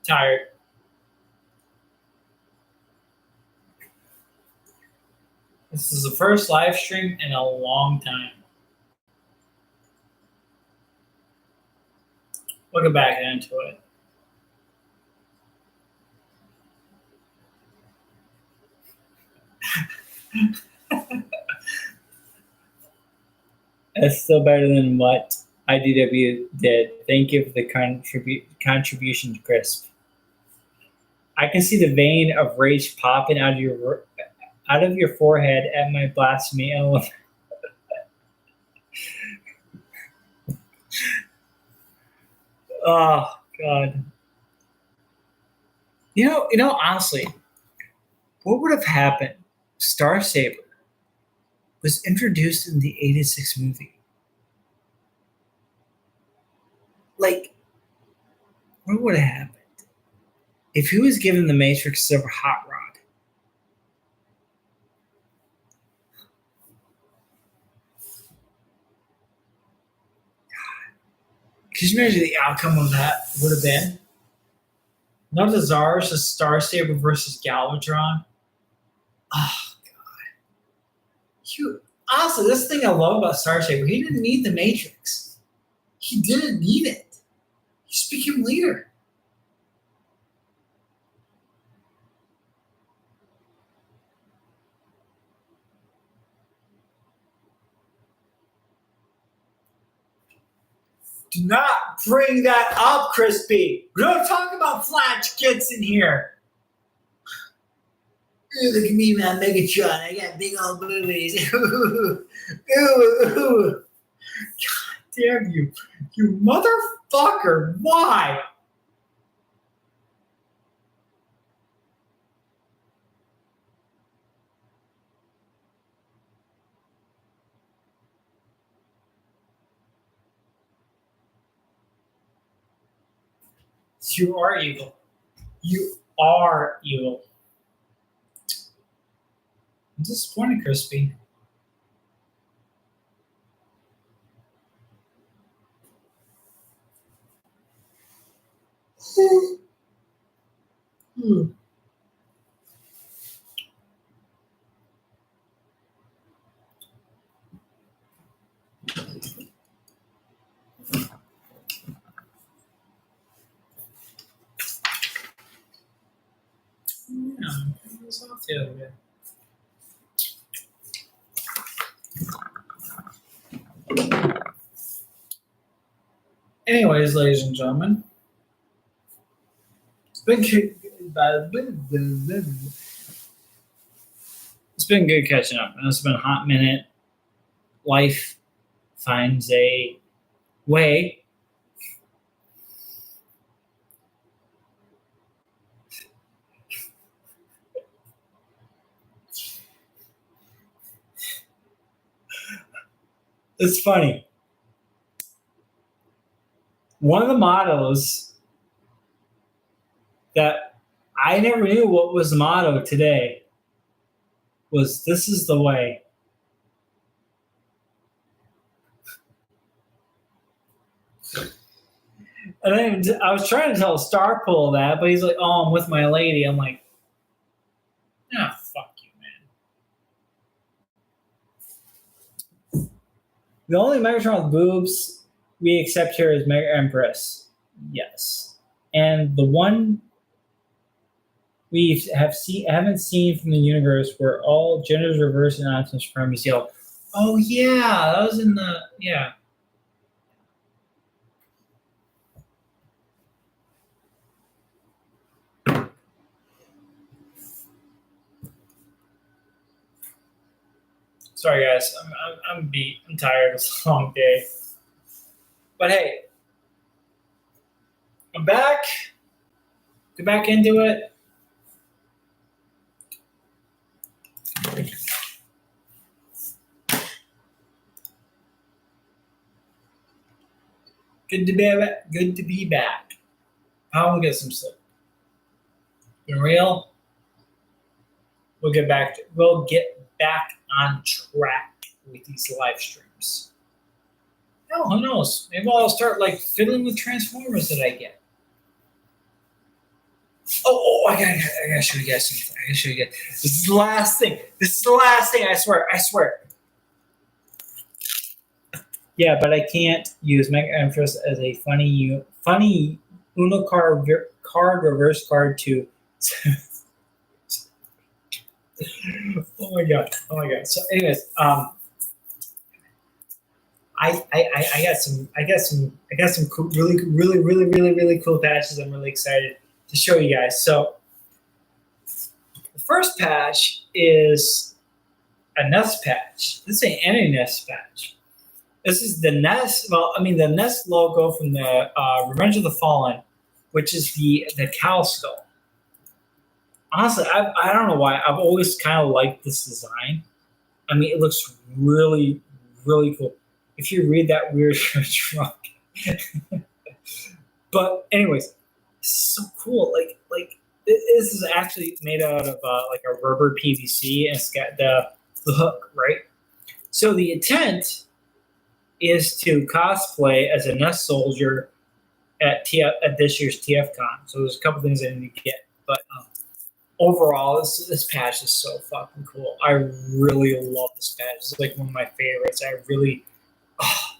Tired. This is the first live stream in a long time. We'll get back into it. That's still better than what IDW did. Thank you for the contribution, Crisp. I can see the vein of rage popping out of your forehead at my blasphemy. Oh God. You know, honestly, what would have happened? Starsaber was introduced in the '86 movie. Like, what would have happened if he was given the Matrix Silver Hot Rod? Can you imagine the outcome of that would have been? None of the Zars, just Starsaber versus Galvatron. Oh God! Honestly, this thing I love about Starsaber, he didn't need the Matrix. He didn't need it. He just became leader. Do not bring that up, Crispy. We don't talk about flat kids in here. Ooh, look at me, man, Megatron. I got big old boobies. Ooh. God damn you. You motherfucker. Why? You are evil. You are evil. I'm disappointed, Crispy. it was off the other day. Anyways, ladies and gentlemen, it's been good catching up, and it's been a hot minute. Life finds a way. It's funny. One of the mottos that I never knew what was the motto today was "This is the way." And then I was trying to tell Starpool that, but he's like, "Oh, I'm with my lady." I'm like, "Ah, fuck you, man." The only Megatron with boobs we accept here is Mega Empress. Yes. And the one we haven't seen from the universe where all genders reverse and Optimus Prime is yellow. Oh yeah, that was in the Sorry guys, I'm beat. I'm tired. It's a long day. But hey, I'm back. Get back into it. Good to be back. I'll get some sleep. Been real. We'll get back on track with these live streams. Oh, who knows? Maybe I'll start like fiddling with Transformers that I get. Oh, I gotta show you guys something. I gotta show you guys. This is the last thing. I swear. Yeah, but I can't use Mega Empress as a funny Uno card reverse card to. Oh my god. So, anyways, I got some cool, really cool patches. I'm really excited to show you guys. So, the first patch is a Nest patch. This ain't any Nest patch. This is the Nest. Well, I mean the Nest logo from the Revenge of the Fallen, which is the cow skull. Honestly, I don't know why. I've always kind of liked this design. I mean, it looks really cool. If you read that weird trunk. But anyways, it's so cool. Like this is actually made out of like a rubber PVC, and it's got the hook, right? So the intent is to cosplay as a Nest soldier at this year's TFCon. So there's a couple things I need to get, but overall, this patch is so fucking cool. I really love this patch. It's like one of my favorites.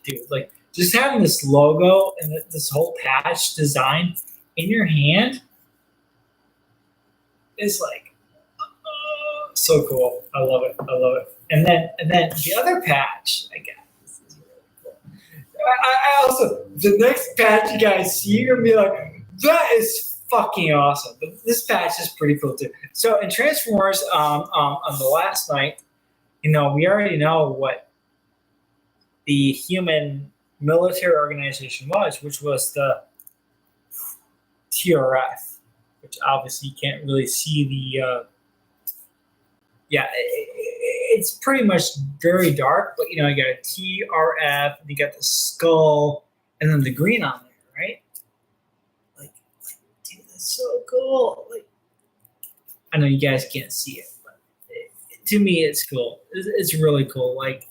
Dude, like just having this logo and this whole patch design in your hand is like so cool. I love it. And then the other patch I got. This is really cool. I also the next patch you guys see, you're gonna be like, that is fucking awesome. But this patch is pretty cool too. So in Transformers, on the last night, we already know what the human military organization was, which was the TRF, which obviously you can't really see the. It's pretty much very dark, but you got a TRF, and you got the skull, and then the green on there, right? Like, dude, that's so cool. Like, I know you guys can't see it, but to me, it's cool. It's really cool. Like,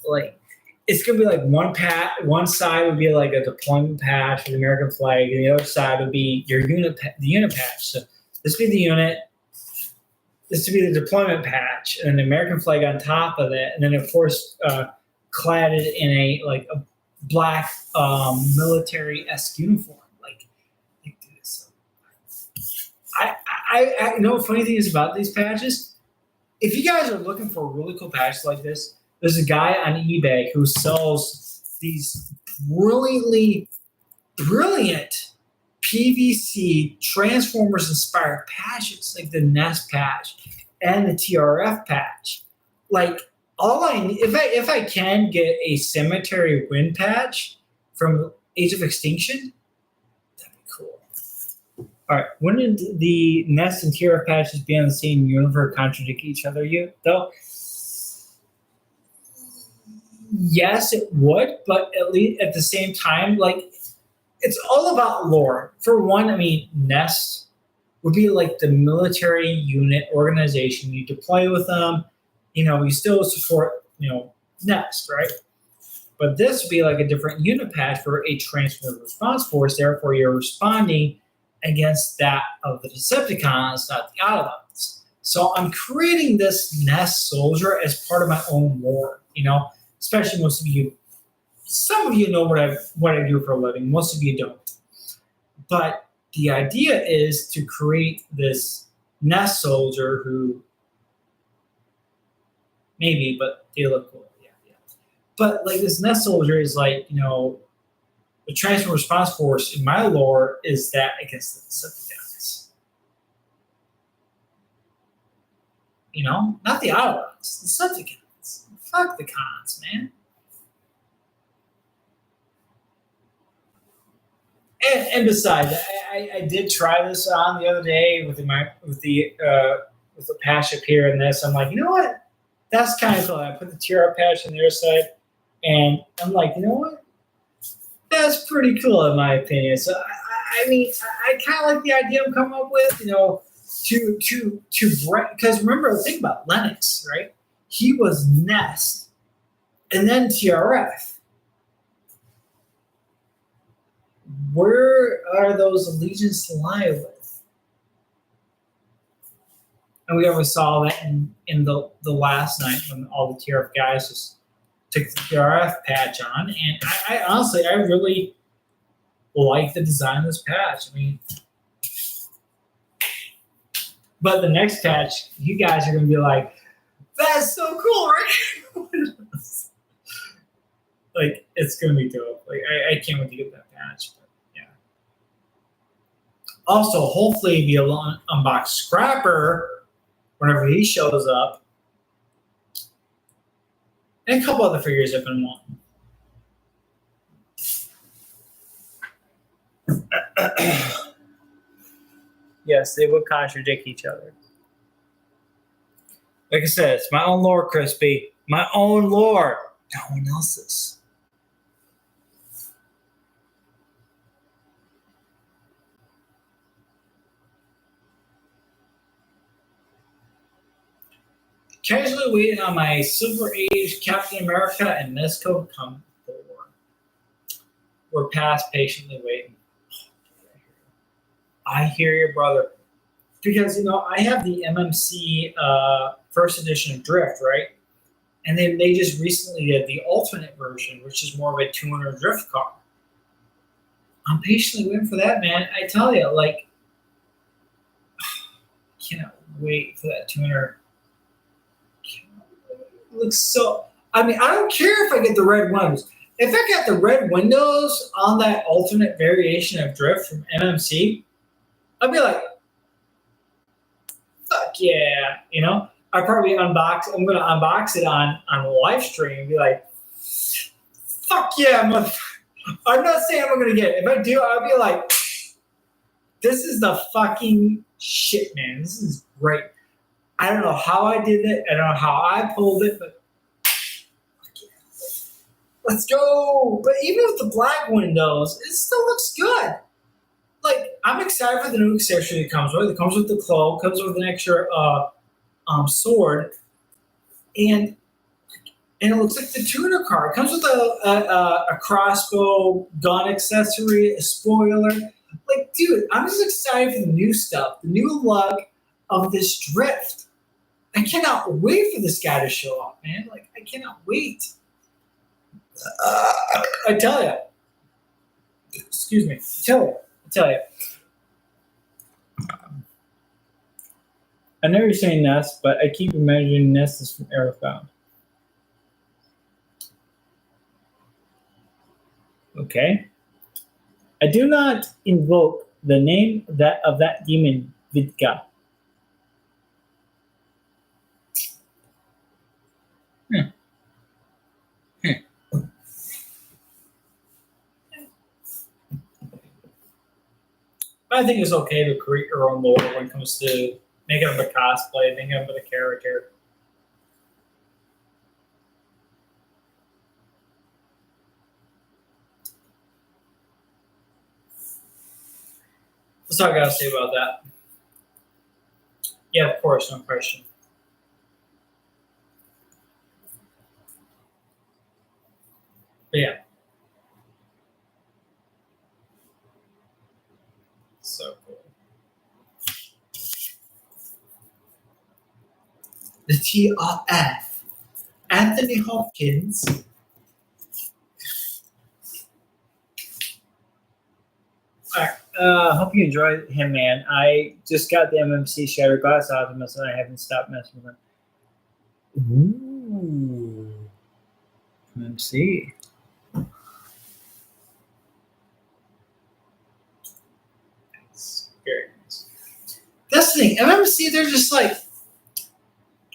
it's gonna be like one side would be like a deployment patch for the American flag, and the other side would be your the unit patch. So this would be the unit, this would be the deployment patch, and the American flag on top of it, and then of course cladded in a black military-esque uniform. Like this. I know what funny thing is about these patches. If you guys are looking for a really cool patch like this, there's a guy on eBay who sells these brilliant PVC Transformers inspired patches, like the Nest patch and the TRF patch. Like if I can get a Cemetery Wind patch from Age of Extinction, that'd be cool. All right, wouldn't the Nest and TRF patches be on the same universe contradict each other? Though. Yes, it would, but at least at the same time, like it's all about lore. For one, I mean, Nest would be like the military unit organization. You deploy with them, you still support, Nest, right? But this would be like a different unit patch for a Transformers Response Force. Therefore, you're responding against that of the Decepticons, not the Autobots. So I'm creating this Nest soldier as part of my own lore, Especially most of you, some of you know what I do for a living. Most of you don't. But the idea is to create this Nest soldier who maybe, but they look cool. Yeah. But like this Nest soldier is like, the Transformer Response Force in my lore is that against the Decepticons. Not the Autobots, the Decepticons. Fuck the cons, man. And besides, I did try this on the other day with the patch up here and this. I'm like, you know what? That's kind of cool. I put the TR patch on the other side, and I'm like, you know what? That's pretty cool in my opinion. So I mean, I kind of like the idea I'm coming up with, to because remember, think about Lennox, right? He was Nest, and then TRF. Where are those allegiances lie with? And we always saw that in the last night when all the TRF guys just took the TRF patch on. And I honestly, I really like the design of this patch. I mean, but the next patch, you guys are going to be like, that's so cool, right? Like, it's going to be dope. Like, I can't wait to get that patch. But yeah. Also, hopefully, the unboxed Scrapper, whenever he shows up, and a couple other figures I've been wanting. Yes, they would contradict each other. Like I said, it's my own lore, Crispy. My own lore. No one else's. Casually waiting on my Silver Age Captain America and Mezco to come forward. We're past patiently waiting. I hear you, brother. Because, I have the MMC first edition of Drift, right? And then they just recently did the alternate version, which is more of a tuner drift car. I'm patiently waiting for that, man. I tell you, like, can't wait for that tuner. It looks so. I mean, I don't care if I get the red windows. If I got the red windows on that alternate variation of Drift from MMC, I'd be like, fuck yeah, I'd probably I'm going to unbox it on a live stream and be like, fuck yeah, I'm not saying I'm going to get it. If I do, I'll be like, this is the fucking shit, man. This is great. I don't know how I did it. I don't know how I pulled it, but let's go. But even with the black windows, it still looks good. Like, I'm excited for the new accessory that comes with it. It comes with the cloak, comes with an extra sword. And and it looks like the tuner car. It comes with a crossbow, gun accessory, a spoiler. Like, dude, I'm just excited for the new stuff, the new look of this drift. I cannot wait for this guy to show up, man. Like, I cannot wait. I tell you. Excuse me. I tell you. I know you're saying Nest, but I keep imagining Nest is from Aerofound. Okay. I do not invoke the name of that demon, Vidka. I think it's okay to create your own lore when it comes to making up a cosplay, making up a character. That's all I gotta say about that. Yeah, of course, no question. But yeah. So cool. The TRF. Anthony Hopkins. Alright. Hope you enjoyed him, man. I just got the MMC Shattered Glass Optimus and I haven't stopped messing with him. Ooh. MMC. Very nice. That's the thing. MMC, they're just like,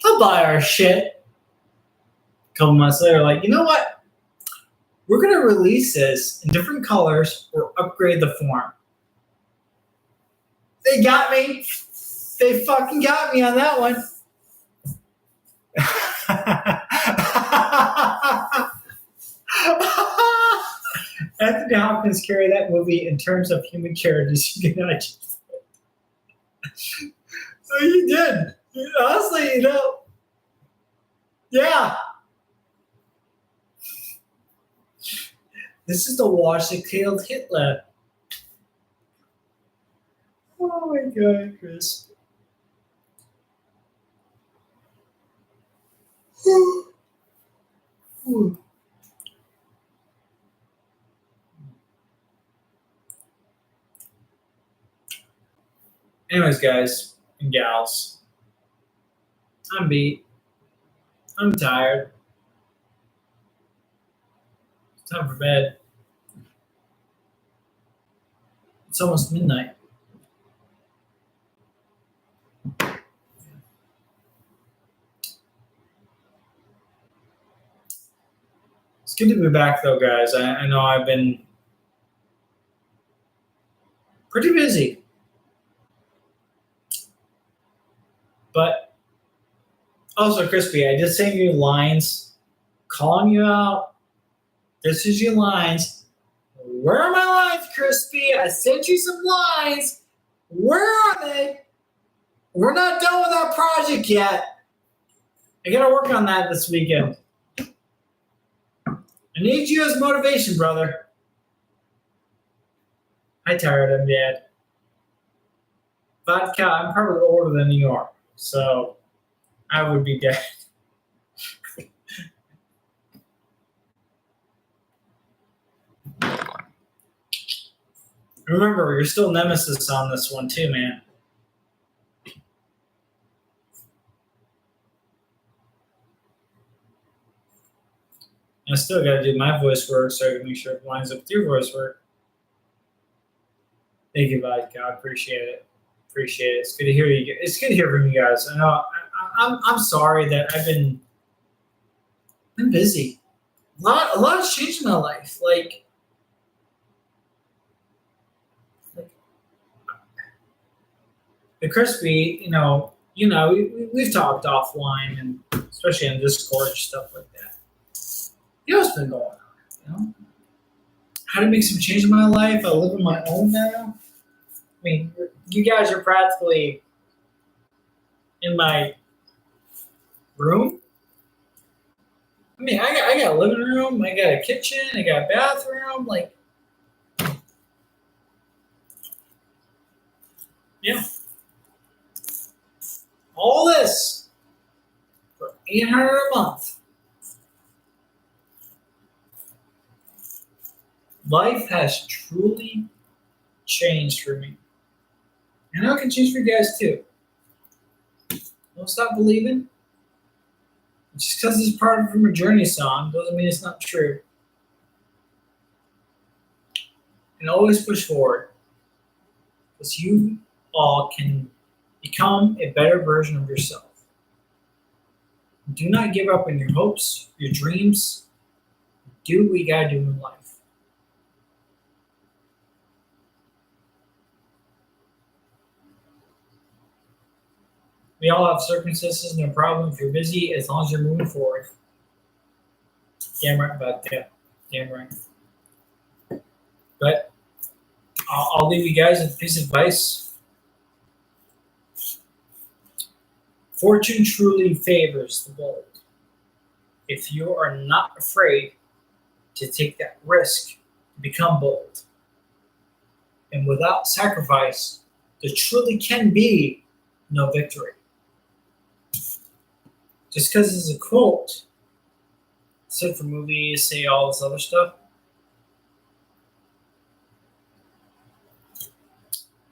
they'll buy our shit. A couple months later, like, you know what? We're going to release this in different colors or upgrade the form. They got me. They fucking got me on that one. Anthony Hopkins carried that movie in terms of human characters. You cannot just... So you did. Honestly, you know. Yeah. This is the watch that killed Hitler. Oh my God, Chris. Anyways, guys and gals, I'm beat. I'm tired. It's time for bed. It's almost midnight. It's good to be back, though, guys. I know I've been pretty busy. But also, Crispy, I just sent you lines calling you out. This is your lines. Where are my lines, Crispy? I sent you some lines. Where are they? We're not done with our project yet. I gotta work on that this weekend. I need you as motivation, brother. Hi, tired I'm dead. Vodka, I'm probably older than you are, so I would be dead. Remember, you're still Nemesis on this one too, man. I still got to do my voice work so I can make sure it lines up with your voice work. Thank you, Vodka. I appreciate it. Appreciate it. It's good to hear you. It's good to hear from you guys. I know. I'm sorry that I've been busy. A lot has changed in my life. Like the Crispy, we've talked offline and especially on Discord stuff like that. You know what's been going on? You know, how to make some change in my life. I live on my own now. I mean, you guys are practically in my room. I mean, I got a living room, I got a kitchen, I got a bathroom, like, yeah, all this for $800 a month. Life has truly changed for me. And I know it can change for you guys too. Don't stop believing. Just because it's part of a Journey song doesn't mean it's not true. And always push forward. Because you all can become a better version of yourself. Do not give up on your hopes, your dreams. Do what you gotta do in life. We all have circumstances, no problem if you're busy, as long as you're moving forward. Damn right about that. Damn right. But I'll leave you guys with a piece of advice. Fortune truly favors the bold. If you are not afraid to take that risk, to become bold. And without sacrifice, there truly can be no victory. Just because it's a quote, said for movies, say all this other stuff,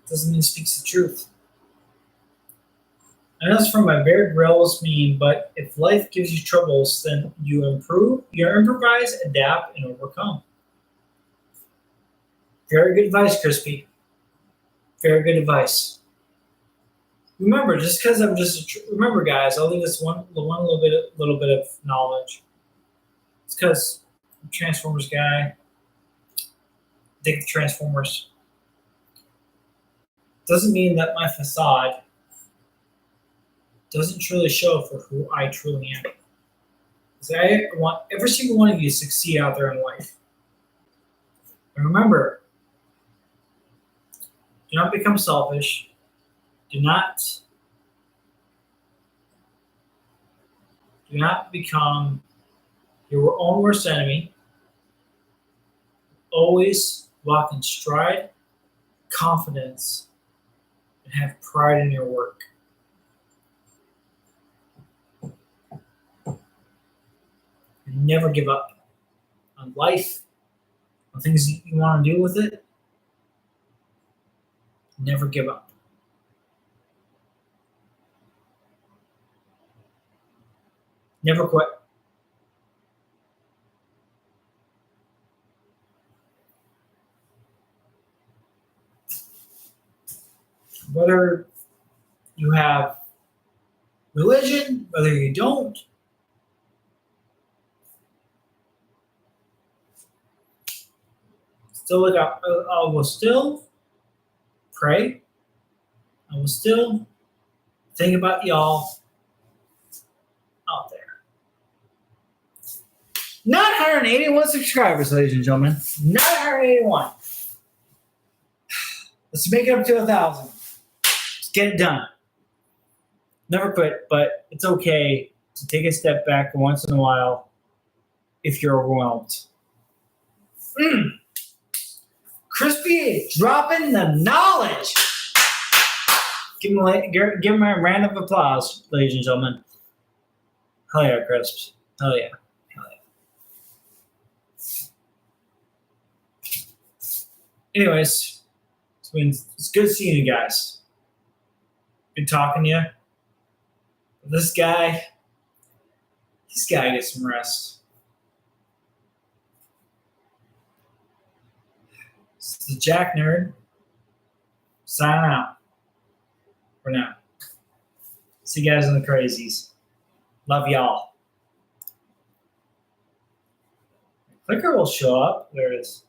doesn't mean it speaks the truth. I know it's from my Bear Grylls meme, but if life gives you troubles, then you improvise, adapt, and overcome. Very good advice, Crispy. Very good advice. Remember, just because I'm remember, guys, I'll leave this one little bit of knowledge. It's because I'm a Transformers guy. Dig the Transformers. Doesn't mean that my facade doesn't truly show for who I truly am. Because I want every single one of you to succeed out there in life. And remember, do not become selfish. Do not become your own worst enemy. Always walk in stride, confidence, and have pride in your work. And never give up on life, on things you want to do with it. Never give up. Never quit. Whether you have religion, whether you don't, I will still pray. I will still think about y'all out there. 981 subscribers, ladies and gentlemen. 981. Let's make it up to 1,000. Let's get it done. Never quit, but it's okay to take a step back once in a while if you're overwhelmed. Crispy dropping the knowledge. Give him a round of applause, ladies and gentlemen. Hell yeah, Crisps. Hell yeah. Anyways, it's good seeing you guys. Good talking to you. This guy gets some rest. It's the Jack Nerd. Signing out for now. See you guys in the crazies. Love y'all. The clicker will show up. There it is.